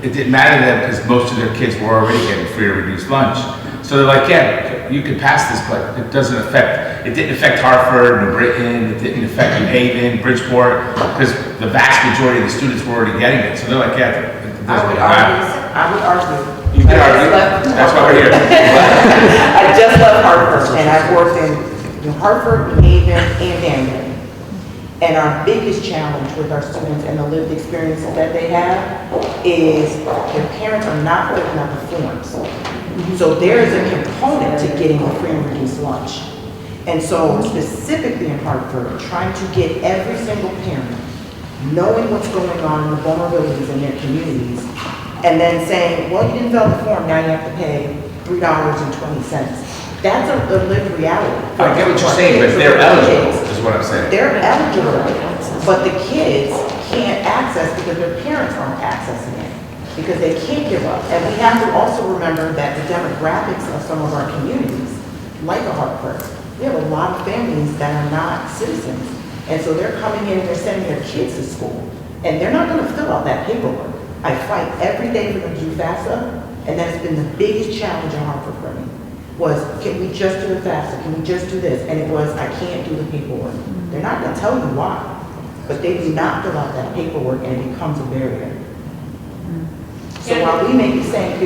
it didn't matter to them because most of their kids were already getting free or reduced lunch. So they're like, yeah, you can pass this, but it didn't affect Hartford, New Britain, it didn't affect New Haven, Bridgeport, because the vast majority of the students were already getting it. So they're like, yeah, it doesn't really matter. I would argue, We can argue, that's why we're here. I just left Hartford, and I've worked in Hartford, Haven, and Danbury. And our biggest challenge with our students and the lived experiences that they have is their parents are not filling out the forms. So there is a component to getting a free and reduced lunch. And so specifically in Hartford, trying to get every single parent knowing what's going on and the vulnerabilities in their communities, and then saying, well, you didn't fill out the form, now you have to pay $3.20. That's a lived reality. I get what you're saying, but they're eligible, is what I'm saying. They're eligible, but the kids can't access because their parents aren't accessing it, because they can't give up. And we have to also remember that the demographics of some of our communities, like a Hartford, we have a lot of families that are not citizens. And so they're coming in and they're sending their kids to school, and they're not gonna fill out that paperwork. I fight every day for them to do FAFSA, and that's been the biggest challenge in Hartford for me. Was, can we just do the FAFSA? Can we just do this? And it was, I can't do the paperwork. They're not gonna tell you why, but they do not fill out that paperwork and it becomes a barrier. So while we may be saying 50%,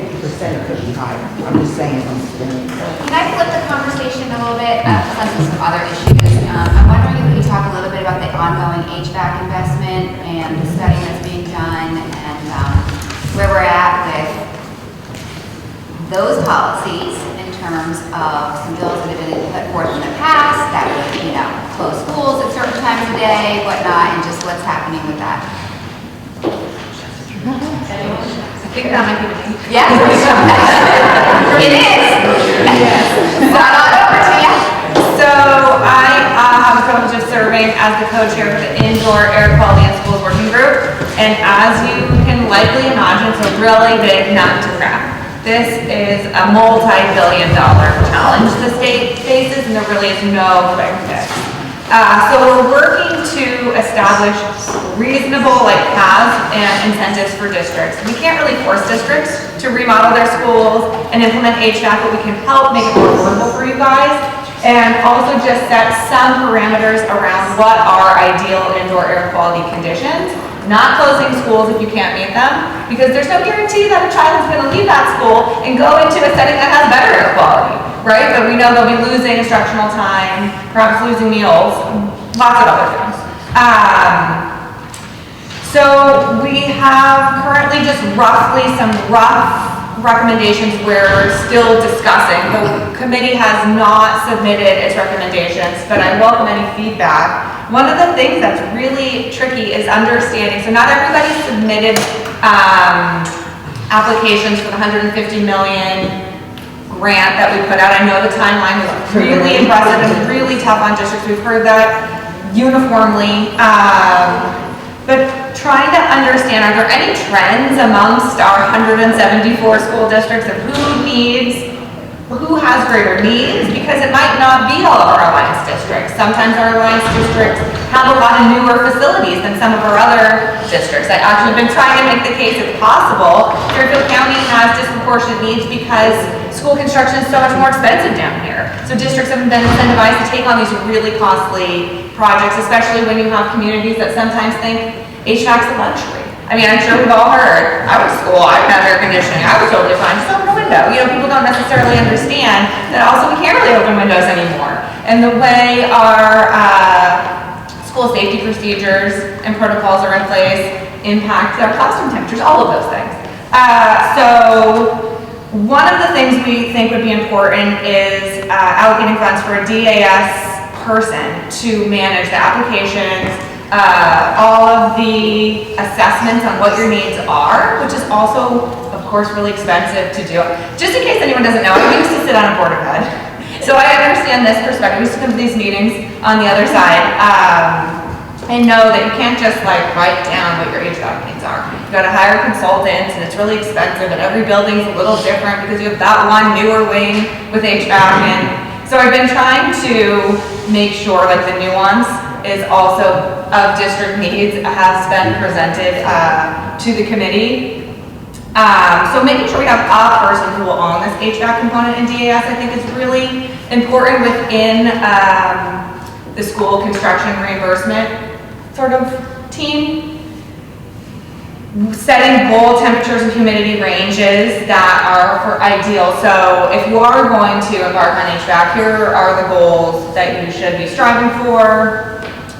it could be higher. I'm just saying from experience. Can I flip the conversation a little bit, because I'm some other issues? I'm wondering if we could talk a little bit about the ongoing HVAC investment and the study that's being done and where we're at with those policies in terms of some bills that have been put forth in the past that would, close schools at certain times of day, whatnot, and just what's happening with that. I think that might be me. Yeah. It is. So on over to you. So I have the privilege of serving as the co-chair for the Indoor Air Quality in Schools Working Group. And as you can likely imagine, it's a really big nut to crack. This is a multi-billion-dollar challenge the state faces, and there really is no quick fix. So we're working to establish reasonable paths and incentives for districts. We can't really force districts to remodel their schools and implement HVAC, but we can help make it more affordable for you guys, and also just set some parameters around what are ideal indoor air quality conditions. Not closing schools if you can't meet them, because there's no guarantee that a child is going to leave that school and go into a setting that has better air quality, right? But we know they'll be losing instructional time, perhaps losing meals, lots of other things. So we have currently just roughly some rough recommendations we're still discussing. The committee has not submitted its recommendations, but I welcome any feedback. One of the things that's really tricky is understanding, so not everybody submitted applications for the $150 million grant that we put out. I know the timeline was really impressive and really tough on districts. We've heard that uniformly. But trying to understand, are there any trends amongst our 174 school districts of who has greater needs? Because it might not be all of our alliance districts. Sometimes our alliance districts have a lot of newer facilities than some of our other districts. I actually have been trying to make the case it's possible Fairfield County has disproportionate needs because school construction is so much more expensive down here. So districts have been incentivized to take on these really costly projects, especially when you have communities that sometimes think HVAC's a luxury. I mean, I'm sure we've all heard, I went to school, I didn't have air conditioning, I was totally fine, just open a window. People don't necessarily understand that also we can't really open windows anymore. And the way our school safety procedures and protocols are in place impact our classroom temperatures, all of those things. So one of the things we think would be important is allocating funds for a DAS person to manage the applications, all of the assessments on what your needs are, which is also, of course, really expensive to do. Just in case anyone doesn't know, I used to sit on a board of ed, so I understand this perspective. I used to come to these meetings on the other side and know that you can't just write down what your HVAC needs are. You got to hire consultants, and it's really expensive, and every building's a little different because you have that one newer wing with HVAC. And so I've been trying to make sure the nuance is also of district needs has been presented to the committee. So making sure we have a person who will own this HVAC component in DAS, I think, is really important within the school construction reimbursement sort of team. setting goal temperatures and humidity ranges that are for ideal. So if you are going to embark on HVAC, here are the goals that you should be striving for.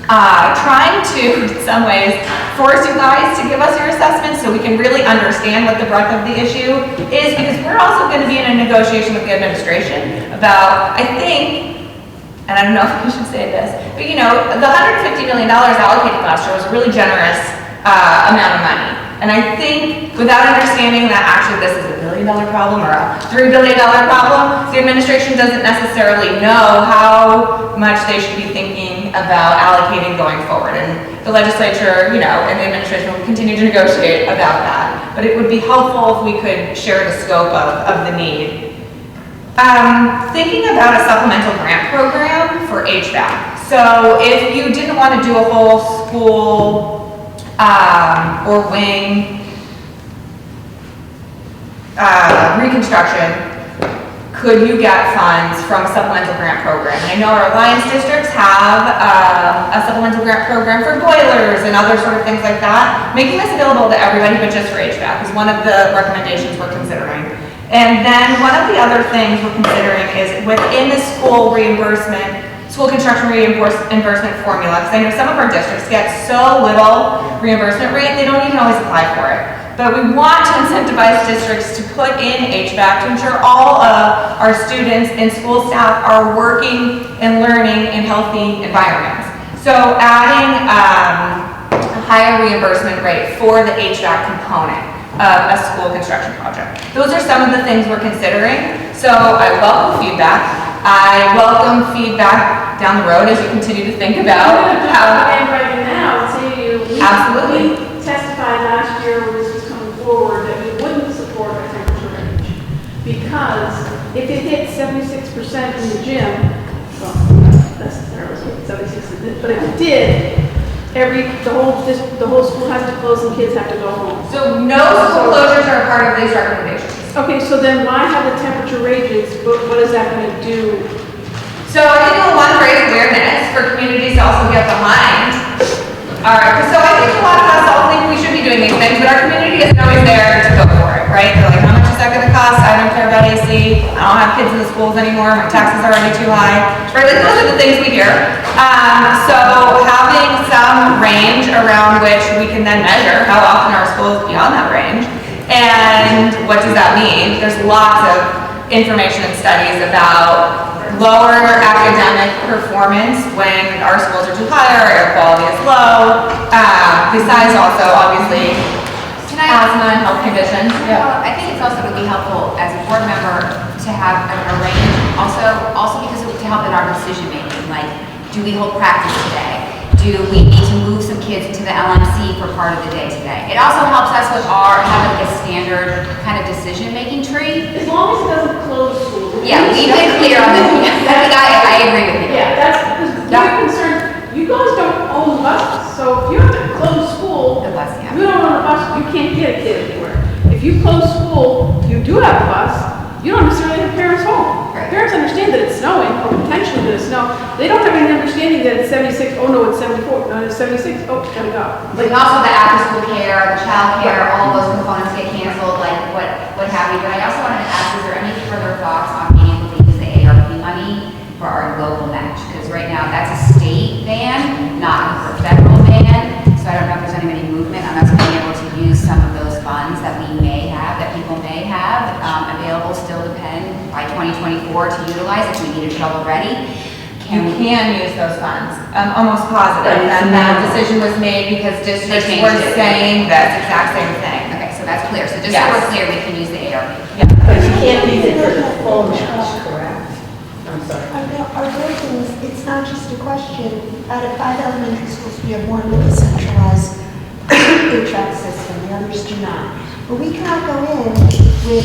Trying to, in some ways, force you guys to give us your assessments so we can really understand what the breadth of the issue is, because we're also going to be in a negotiation with the administration about, I think, and I don't know if we should say this, but you know, the $150 million allocated last year was a really generous amount of money. And I think without understanding that actually this is a $1 billion problem or a $3 billion problem, the administration doesn't necessarily know how much they should be thinking about allocating going forward. And the legislature, you know, and the administration will continue to negotiate about that. But it would be helpful if we could share the scope of the need. Thinking about a supplemental grant program for HVAC. So if you didn't want to do a whole school or wing reconstruction, could you get funds from a supplemental grant program? And I know our alliance districts have a supplemental grant program for boilers and other sort of things like that. Making this available to everybody, but just for HVAC, is one of the recommendations we're considering. And then one of the other things we're considering is within the school reimbursement, school construction reimbursement formula, because I know some of our districts get so little reimbursement rate, they don't even always apply for it. But we want to incentivize districts to put in HVAC to ensure all of our students and school staff are working and learning in healthy environments. So adding a higher reimbursement rate for the HVAC component of a school construction project. Those are some of the things we're considering. So I welcome feedback. I welcome feedback down the road as you continue to think about how. Right now, Absolutely. We testified last year when this was coming forward that we wouldn't support a temperature range because if it hit 76% in the gym, well, that's 76, but if it did, the whole school has to close and kids have to go home. So no school closures are a part of these recommendations. Okay, so then why have the temperature ranges? What is that going to do? So I think we'll want to raise awareness for communities to also get behind. All right, so I think a lot of us all think we should be doing these things, but our community isn't always there to go for it, right? They're like, how much is that going to cost? I don't care about AC. I don't have kids in the schools anymore. My taxes are already too high. Right? Like those are the things we hear. So having some range around which we can then measure how often our schools beyond that range, and what does that mean? There's lots of information and studies about lower academic performance when our schools are too high, our air quality is low, besides also obviously asthma and health conditions. Well, I think it's also really helpful as a board member to have a range, also because to help in our decision making, like do we hold practice today? Do we need to move some kids into the LMC for part of the day today? It also helps us with having a standard kind of decision-making tree. As long as it doesn't close school. Yeah, we've been clear on this. I agree with you. Yeah, that's my concern. You guys don't own buses, so if you have to close school, you don't own a bus, you can't get a kid anywhere. If you close school, you do have a bus, you don't necessarily have parents home. Parents understand that it's snowing, or potentially that it's snow. They don't have any understanding that it's 76, oh no, it's 74, no, it's 76, oh, it's gotta go. Like also the after-school care, the child care, all those components get canceled, like what have you. But I also wanted to ask, is there any further thoughts on being able to use the ARP money for our local match? Because right now that's a state ban, not a federal ban. So I don't know if there's any movement on us being able to use some of those funds that we may have, that people may have available, still depend by 2024 to utilize if we need a shovel ready. You can use those funds, almost positive. And that decision was made because districts were saying that exact same thing. Okay, so that's clear. So just so we're clear, we can use the ARP. Yeah. But you can't use it for the full match, correct? I'm sorry. Our buildings, it's not just a question. Out of 5 elementary schools, we have one with a centralized HVAC system. The others do not. But we cannot go in with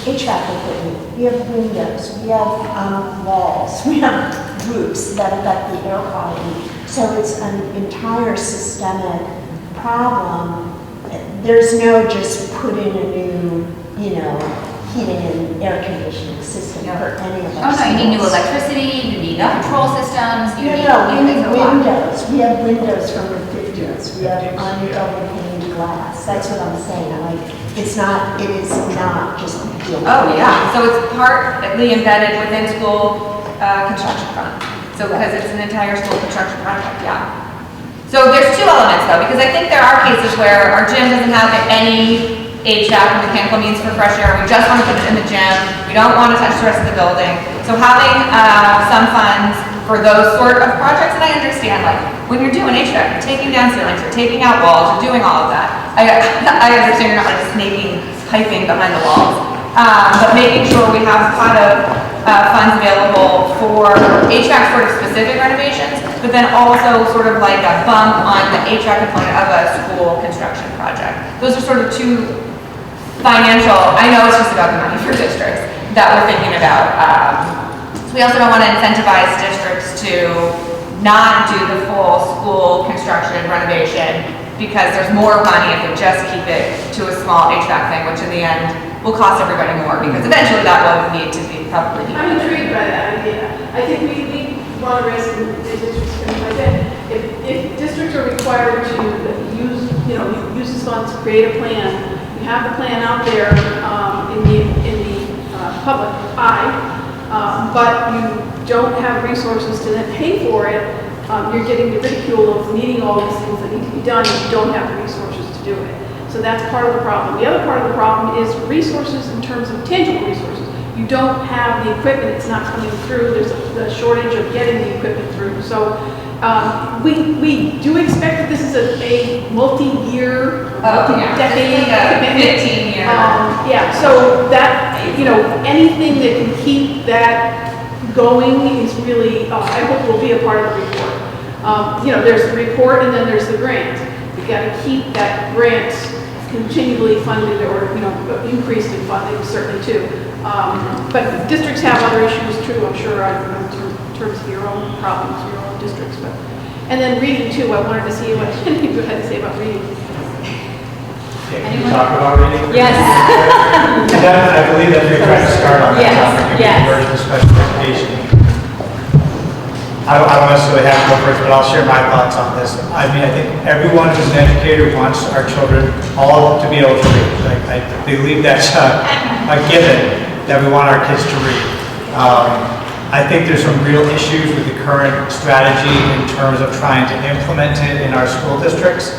HVAC equipment. We have windows, we have walls, we have roofs that affect the air quality. So it's an entire systemic problem. There's no just put in a new, heating and air conditioning system for any of us. Oh, no, you need new electricity, you need new control systems, you need windows. We have windows from the 50s students. We have undouble pane glass. That's what I'm saying. Like, it is not just a deal. Oh, yeah, so it's partly embedded within school construction fund. So because it's an entire school construction project, yeah. So there's two elements though, because I think there are cases where our gym doesn't have any HVAC and mechanical means for fresh air. We just want to put it in the gym. We don't want to touch the rest of the building. So having some funds for those sort of projects, and I understand, like, when you're doing HVAC, you're taking down ceilings, you're taking out walls, you're doing all of that. I understand you're not like snaking piping behind the walls, but making sure we have a lot of funds available for HVAC sort of specific renovations, but then also sort of like a bump on the HVAC component of a school construction project. Those are sort of two financial, I know it's just about the money for districts that we're thinking about. So we also don't want to incentivize districts to not do the full school construction renovation because there's more money if we just keep it to a small HVAC thing, which in the end will cost everybody more because eventually that will need to be probably. I'm intrigued by that idea. I think we run a risk in districts like that. If districts are required to use these funds to create a plan, you have the plan out there in the public eye, but you don't have resources to then pay for it. You're getting the ridicule of needing all these things that need to be done and you don't have the resources to do it. So that's part of the problem. The other part of the problem is resources in terms of tangible resources. You don't have the equipment, it's not coming through, there's the shortage of getting the equipment through. So we do expect that this is a multi-year, multi-decade commitment. 15-year. Yeah, so that, anything that can keep that going is really, I hope will be a part of the report. There's the report and then there's the grant. You got to keep that grant continually funded or, increased in funding certainly too. But districts have other issues too, I'm sure, in terms of your own problems, your own districts. And then reading too, I wanted to see what you had to say about reading. Can you talk about reading? Yes. And I believe that you're trying to start on that topic, conversion of special education. I don't necessarily have to go first, but I'll share my thoughts on this. I mean, I think everyone who's an educator wants our children all to be able to read. I believe that's a given that we want our kids to read. I think there's some real issues with the current strategy in terms of trying to implement it in our school districts.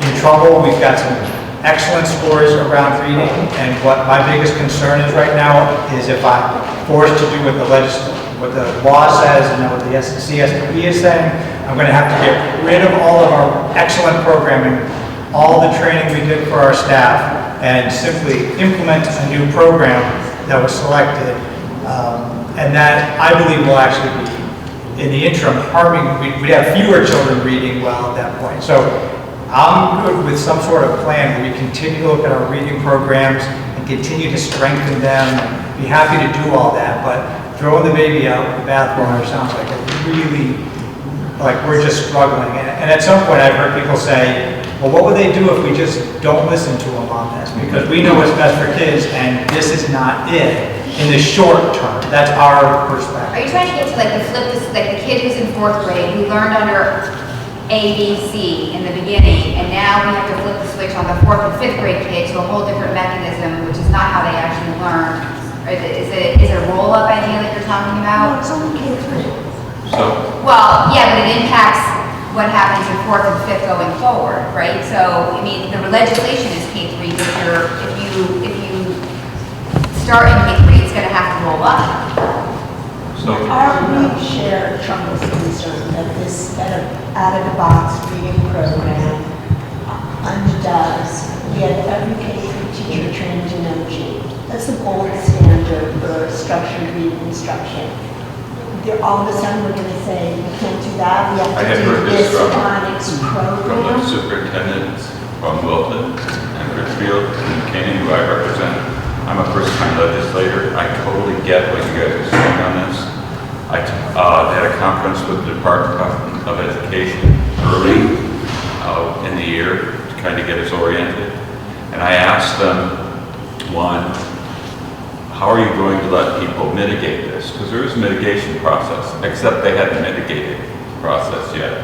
In trouble, we've got some excellent scores around reading, and what my biggest concern is right now is if I'm forced to do what the law says and then what the CSP is saying, I'm going to have to get rid of all of our excellent programming, all the training we did for our staff, and simply implement a new program that was selected, and that I believe will actually be, in the interim, harming. We'd have fewer children reading well at that point. So I'm good with some sort of plan where we continue to look at our reading programs and continue to strengthen them, and be happy to do all that, but throwing the baby out with the bathwater sounds like we're just struggling. And at some point I've heard people say, well, what would they do if we just don't listen to them on this? Because we know what's best for kids, and this is not it in the short term. That's our perspective. Are you trying to get to the kid who's in 4th grade who learned under A, B, C in the beginning, and now we have to flip the switch on the 4th and 5th grade kid to a whole different mechanism, which is not how they actually learn? Is it a roll-up idea that you're talking about? No, it's only K-3. Well, yeah, but it impacts what happens in 4th and 5th going forward, right? So, I mean, the legislation is K-3, but if you start in K-3, it's going to have to roll up. We share Trumbull's concern that this out-of-the-box reading program undoes. We have every K-3 teacher trained in OG. That's the gold standard for structured reading instruction. All of a sudden, we're going to say, we can't do that, we have to do this phonics From program. the superintendents from Wilton and Richfield and Canyon, who I represent. I'm a first-time legislator. I totally get what you guys are saying on this. They had a conference with the Department of Education early in the year to kind of get us oriented. And I asked them, one, how are you going to let people mitigate this? Because there is a mitigation process, except they hadn't mitigated the process yet.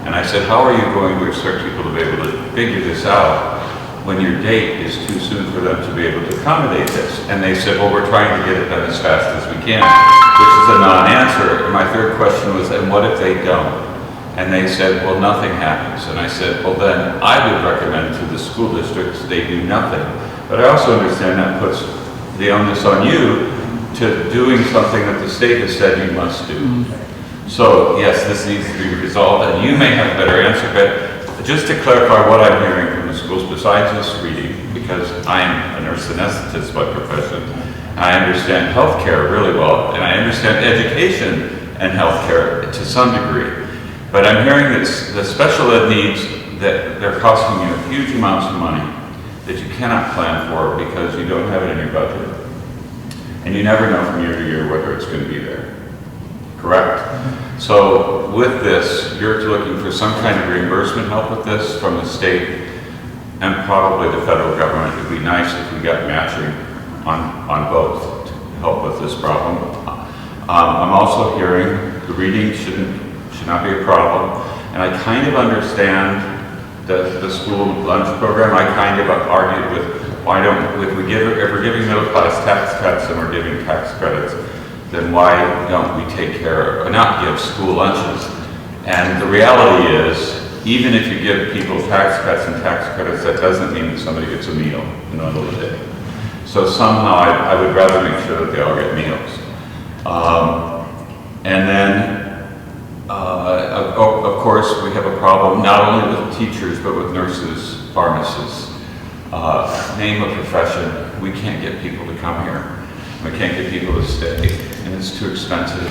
And I said, how are you going to expect people to be able to figure this out when your date is too soon for them to be able to accommodate this? And they said, well, we're trying to get it done as fast as we can, which is a non-answer. And my third question was, and what if they don't? And they said, well, nothing happens. And I said, well, then I would recommend to the school districts they do nothing. But I also understand that puts the onus on you to doing something that the state has said you must do. So yes, this needs to be resolved, and you may have a better answer, but just to clarify what I'm hearing from the schools, besides this reading, because I'm a nurse anesthetist by profession, I understand healthcare really well, and I understand education and healthcare to some degree. But I'm hearing that the special ed needs, that they're costing you huge amounts of money that you cannot plan for because you don't have it in your budget. And you never know from year to year whether it's going to be there. Correct? So with this, you're looking for some kind of reimbursement help with this from the state and probably the federal government. It'd be nice if we got matching on both to help with this problem. I'm also hearing the reading should not be a problem. And I kind of understand the school lunch program. I kind of argued with, why don't, if we're giving middle class tax cuts and we're giving tax credits, then why don't we take care of, or not give school lunches? And the reality is, even if you give people tax cuts and tax credits, that doesn't mean that somebody gets a meal in the middle of the day. So somehow I would rather make sure that they all get meals. And then, of course, we have a problem not only with teachers, but with nurses, pharmacists. Name a profession, we can't get people to come here. We can't get people to stay, and it's too expensive.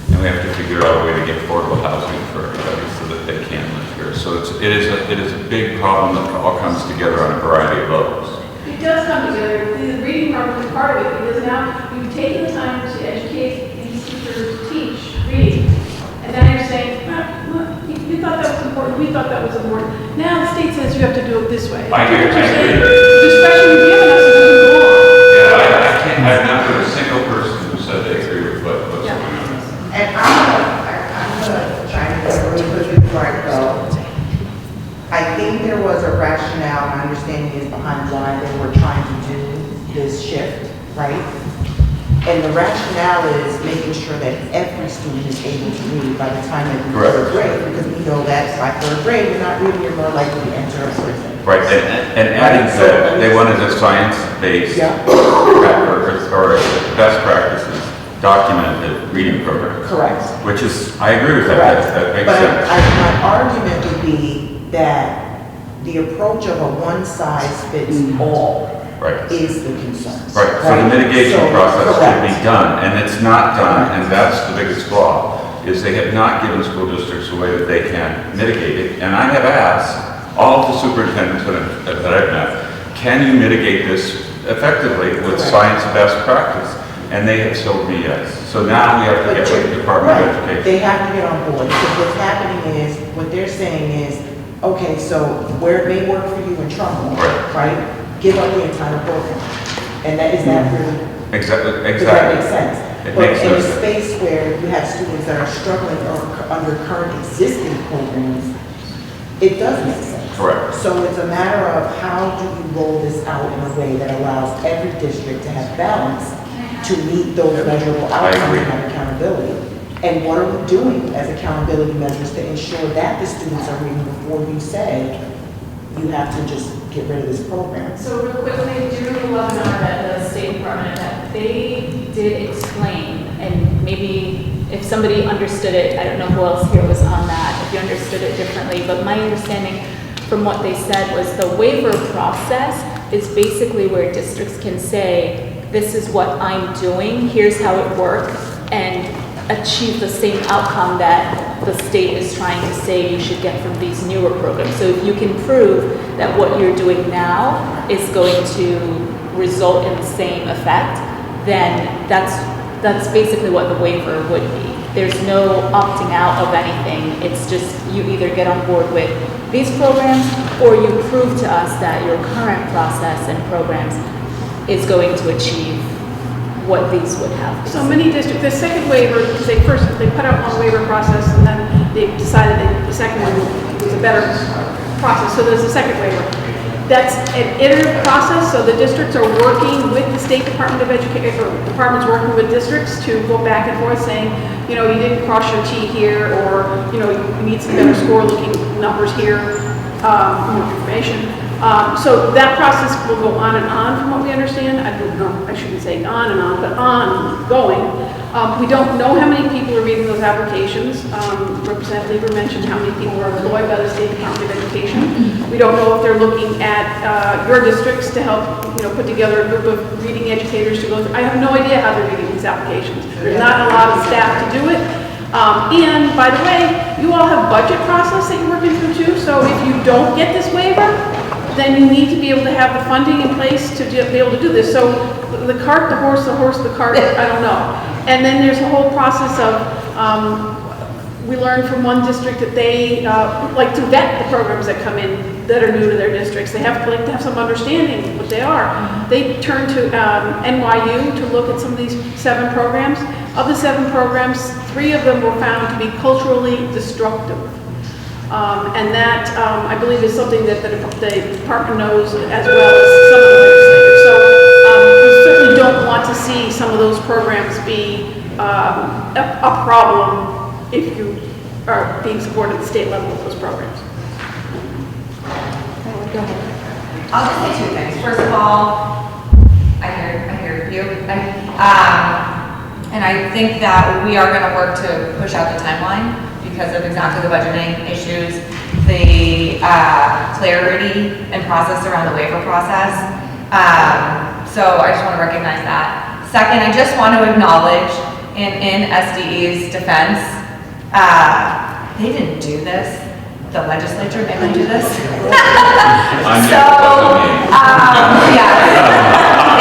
And we have to figure out a way to get affordable housing for everybody so that they can live here. So it is a big problem that all comes together on a variety of levels. It does come together. The reading problem is part of it, because now you've taken the time to educate these teachers to teach reading. And now you're saying, you thought that was important, we thought that was important. Now the state says you have to do it this way. I agree. Discretion you've given us is moving on. Yeah, I've not heard a single person who said they agree with what's going on. And I'm gonna try to get really quick before I go. I think there was a rationale, my understanding is behind why they were trying to do this shift, right? And the rationale is making sure that every student is able to read by the time they reach third grade, because we know that by third grade, you're not reading, you're more likely to enter a prison. Right, and adding that, they wanted a science-based or best practices documented reading program. Correct. Which is, I agree with that. That makes sense. My argument would be that the approach of a one-size-fits-all is the concern. Right, so the mitigation process should be done, and it's not done, and that's the biggest flaw, is they have not given school districts a way that they can mitigate it. And I have asked all of the superintendents that I've met, can you mitigate this effectively with science best practice? And they have told me yes. So now we have to get with the Department of Education. They have to get on board, because what's happening is, what they're saying is, okay, so where it may work for you in Trumbull, right? Give up the entire program. And that is that really? Exactly. Does that make sense? It But makes in no a sense. space where you have students that are struggling or under current existing programs, it does make sense. Correct. So it's a matter of how do you roll this out in a way that allows every district to have balance to meet those measurable outcomes and have accountability. And what are we doing as accountability measures to ensure that the students are reading before you say you have to just get rid of this program? So real quickly, during the webinar that the State Department had, they did explain, and maybe if somebody understood it, I don't know who else here was on that, if you understood it differently, but my understanding from what they said was the waiver process is basically where districts can say, this is what I'm doing, here's how it works, and achieve the same outcome that the state is trying to say you should get from these newer programs. So if you can prove that what you're doing now is going to result in the same effect, then that's basically what the waiver would be. There's no opting out of anything. It's just you either get on board with these programs or you prove to us that your current process and programs is going to achieve what these would have. So many districts, the second waiver, because they put out one waiver process, and then they decided that the second one was a better process, so there's a second waiver. That's an iterative process, so the districts are working with the State Department of Education, or departments working with districts to go back and forth saying, you know, you didn't cross your T here, or, you know, you need some better score looking numbers here, more information. So that process will go on and on from what we understand. I shouldn't say on and on, but ongoing. We don't know how many people are reading those applications. Representative Lieber mentioned how many people are employed by the State Department of Education. We don't know if they're looking at your districts to help, you know, put together a group of reading educators to go through. I have no idea how they're reading these applications. There's not a lot of staff to do it. And by the way, you all have budget process that you're working through too. So if you don't get this waiver, then you need to be able to have the funding in place to be able to do this. So the cart, the horse, the cart, I don't know. And then there's a whole process of, we learned from one district that they like to vet the programs that come in that are new to their districts. They have to like to have some understanding of what they are. They turn to NYU to look at some of these 7 programs. Of the 7 programs, 3 of them were found to be culturally destructive. And that, I believe, is something that the department knows as well as some of the legislators. So we certainly don't want to see some of those programs be a problem if you are being supported at the state level with those programs. Go ahead. I'll just say 2 things. First of all, I hear you. And I think that we are going to work to push out the timeline because of exactly the budgeting issues, the clarity and process around the waiver process. So I just want to recognize that. Second, I just want to acknowledge in SDE's defense, they didn't do this. The legislature made them do this. Yeah.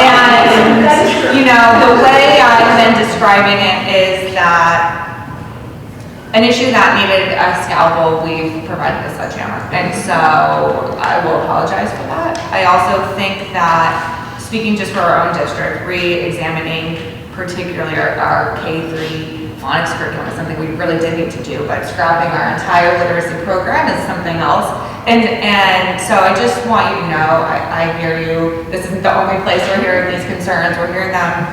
And, you know, the way I've been describing it is that an issue that needed a scalpel, we've provided a sledgehammer. And so I will apologize for that. I also think that, speaking just for our own district, re-examining particularly our K-3 phonics curriculum is something we really did need to do, but scrapping our entire literacy program is something else. And so I just want you to know, I hear you. This isn't the only place we're hearing these concerns. We're hearing them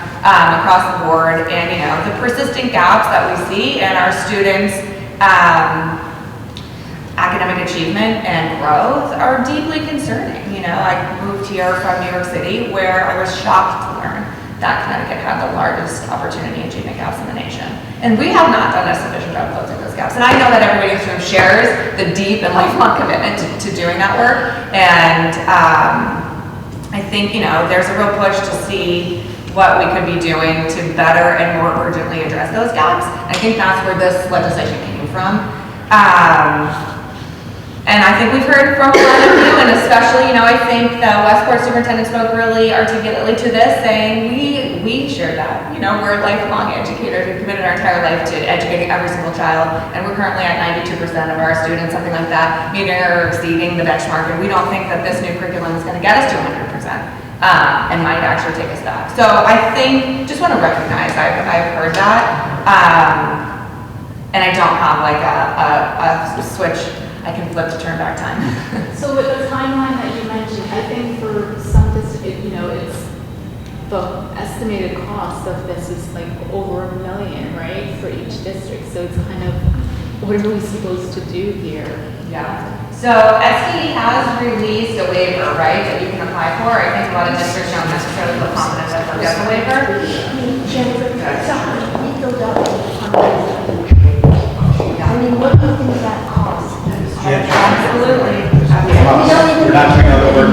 across the board. And, you know, the persistent gaps that we see in our students' academic achievement and growth are deeply concerning. You know, I moved here from New York City where I was shocked to learn that Connecticut had the largest opportunity achievement gaps in the nation. And we have not done a sufficient job closing those gaps. And I know that everybody in this room shares the deep and lifelong commitment to doing that work. And I think, you know, there's a real push to see what we could be doing to better and more urgently address those gaps. I think that's where this legislation came from. And I think we've heard from a lot of you, and especially, you know, I think the Westport superintendent spoke really articulately to this, saying we share that. You know, we're lifelong educators. We've committed our entire life to educating every single child, and we're currently at 92% of our students, something like that, meeting or exceeding the benchmark, and we don't think that this new curriculum is going to get us to 100%. And might actually take us back. So I think, just want to recognize I've heard that, and I don't have like a switch I can flip to turn back time. So with the timeline that you mentioned, I think for some districts, you know, it's the estimated cost of this is like over $1 million, right, for each district. So it's kind of, what are we supposed to do here? Yeah. So SDE has released a waiver, right, that you can apply for. I think a lot of districts don't necessarily feel confident that they'll get the waiver. I mean, what do you think that costs? Absolutely. We're not doing other work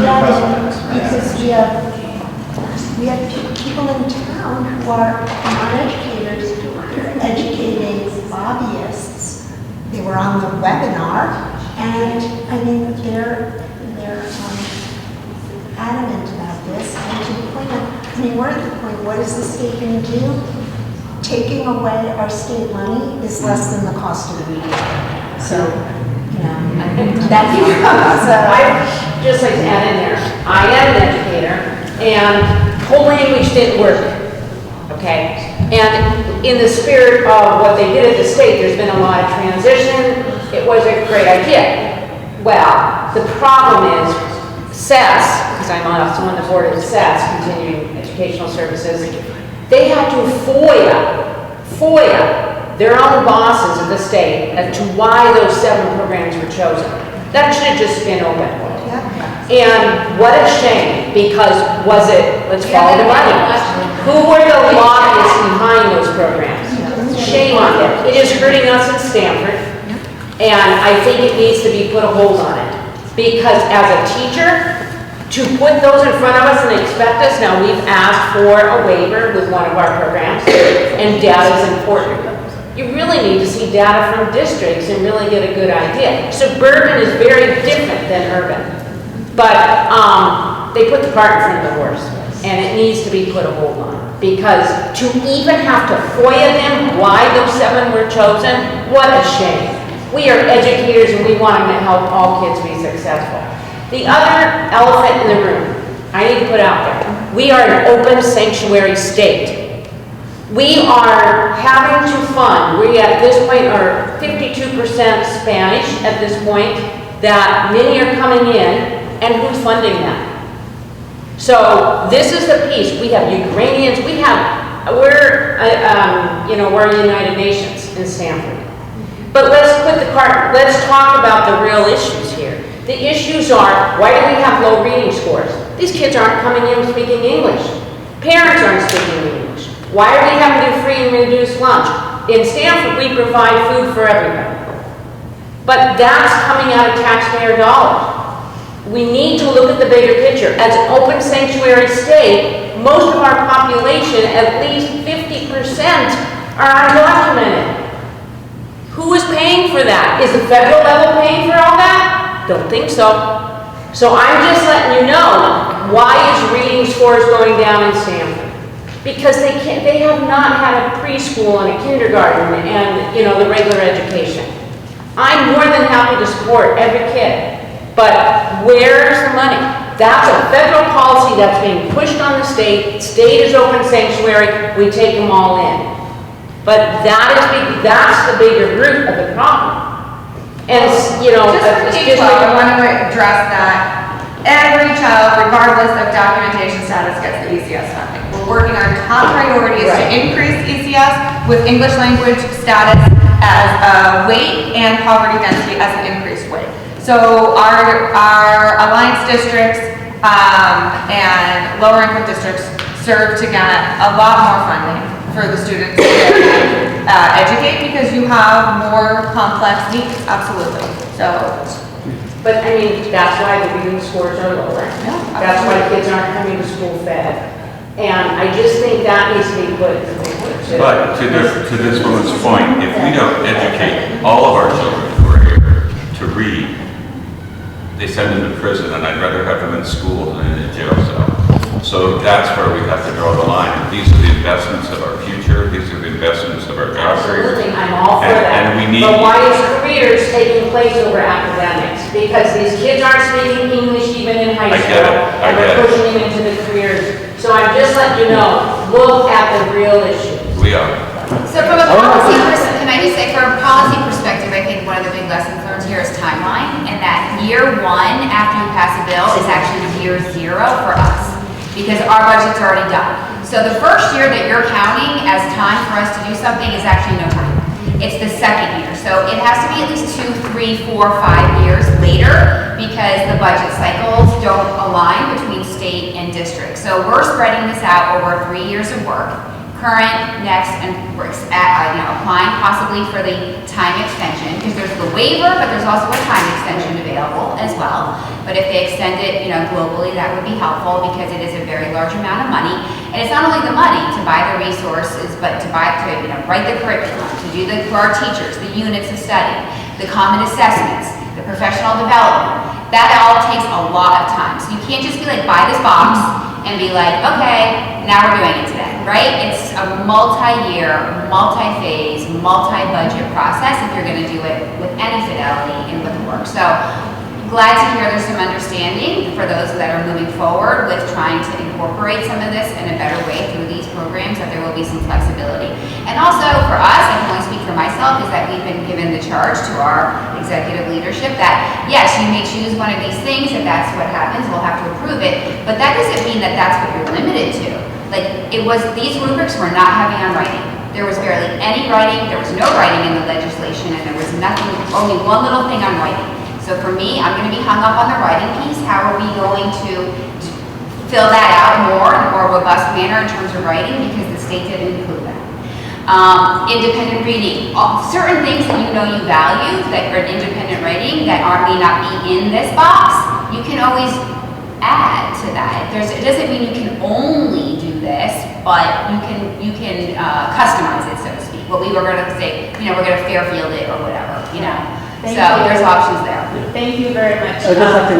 because we have people in town who are non-educators, they're educating lobbyists. They were on the webinar, and I mean, they're adamant about this. And to the point of, I mean, we're at the point, what is the state going to do? Taking away our state money is less than the cost of the media. So, you know, that's I'd just like to add in there, I am an educator, and whole English didn't work, okay? And in the spirit of what they did at the state, there's been a lot of transition. It was a great idea. Well, the problem is CES, because I'm also on the board of CES, Continuing Educational Services, they had to FOIA their own bosses of the state as to why those 7 programs were chosen. That should have just been open. And what a shame, because was it, let's follow the money. Who were the lobbyists behind those programs? Shame on them. It is hurting us in Stanford, and I think it needs to be put a hold on it. Because as a teacher, to put those in front of us and expect us, now we've asked for a waiver with one of our programs, and data is important. You really need to see data from districts and really get a good idea. Suburban is very different than urban. But they put the cart in front of the horse, and it needs to be put a hold on. Because to even have to FOIA them why those 7 were chosen, what a shame. We are educators and we want to help all kids be successful. The other elephant in the room, I need to put out there, we are an open sanctuary state. We are having to fund, we at this point are 52% Spanish at this point, that many are coming in, and who's funding them? So this is the piece. We have Ukrainians, we're United Nations in Stanford. But let's talk about the real issues here. The issues are, why do we have low reading scores? These kids aren't coming in speaking English. Parents aren't speaking English. Why are we having to do free and reduced lunch? In Stanford, we provide food for everybody. But that's coming out of taxpayer dollars. We need to look at the bigger picture. As an open sanctuary state, most of our population, at least 50%, are undocumented. Who is paying for that? Is the federal level paying for all that? Don't think so. So I'm just letting you know, why is reading scores going down in Stanford? Because they have not had a preschool and a kindergarten and, the regular education. I'm more than happy to support every kid, but where's the money? That's a federal policy that's being pushed on the state. State is open sanctuary, we take them all in. But that's the bigger root of the problem. And, just for K-12, I want to address that. Every child, regardless of documentation status, gets the ECS funding. We're working, our top priority is to increase ECS with English language status as a weight and poverty density as an increased weight. So our alliance districts and lower income districts serve to get a lot more funding for the students to educate, because you have more complex needs, absolutely. So. But I mean, that's why the reading scores are lower. Yeah, that's why kids aren't coming to school fed. And I just think that needs to be put in the picture. But to this woman's point, if we don't educate all of our children who are here to read, they send them to prison, and I'd rather have them in school than in a jail cell. So that's where we have to draw the line. And these are the investments of our future. These are the investments of our job careers. Absolutely, I'm all for that. And we need. But why is careers taking place over academics? Because these kids aren't speaking English even in high school. I get it. We're pushing them into the careers. So I'm just letting you know, look at the real issues. We are. So from a policy perspective, can I just say, from a policy perspective, I think one of the big lessons learned here is timeline, and that year 1 after you pass a bill is actually year 0 for us, because our budget's already done. So the first year that you're counting as time for us to do something is actually no time. It's the second year. So it has to be at least 2, 3, 4, 5 years later, because the budget cycles don't align between state and district. So we're spreading this out over 3 years of work. Current, next, and we're applying possibly for the time extension, because there's the waiver, but there's also a time extension available as well. But if they extend it, globally, that would be helpful, because it is a very large amount of money. And it's not only the money to buy the resources, but to write the curriculum, to do for our teachers, the units of study, the common assessments, the professional development. That all takes a lot of time. So you can't just be like, buy this box and be like, okay, now we're doing it today, right? It's a multi-year, multi-phase, multi-budget process if you're going to do it with any fidelity and with work. So glad to hear there's some understanding. The for those that are moving forward with trying to incorporate some of this in a better way through these programs, that there will be some flexibility. And also for us, I can only speak for myself, is that we've been given the charge to our executive leadership that, yes, you may choose one of these things, if that's what happens, we'll have to approve it, but that doesn't mean that that's what you're limited to. Like, these rubrics were not heavy on writing. There was barely any writing, there was no writing in the legislation, and there was nothing, only one little thing on writing. So for me, I'm gonna be hung up on the writing piece. How are we going to fill that out more in a more robust manner in terms of writing, because the state didn't include that. Independent reading, certain things that you know you value that are independent writing that may not be in this box, you can always add to that. It doesn't mean you can only do this, but you can customize it, so to speak. What we were going to say, we're going to Fairfield it or whatever, Thank so you. there's options there. Thank you very much. I just have to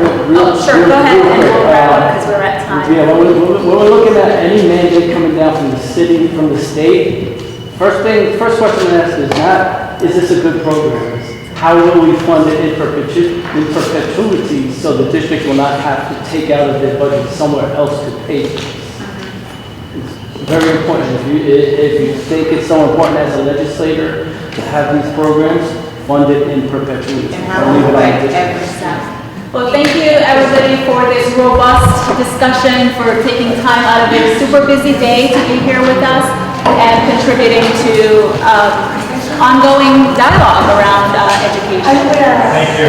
Sure, go ahead, and we'll wrap up because we're at time. Yeah, when we're looking at any mandate coming down from the city, from the state, first question to ask is not, is this a good program? How will we fund it in perpetuity so the district will not have to take out of their budget somewhere else to pay for this? It's very important. If you think it's so important as a legislator to have these programs, fund it in perpetuity. Don't leave it on the district. Well, thank you, everybody, for this robust discussion, for taking time out of your super busy day to be here with us and contributing to ongoing dialogue around education. Thank you.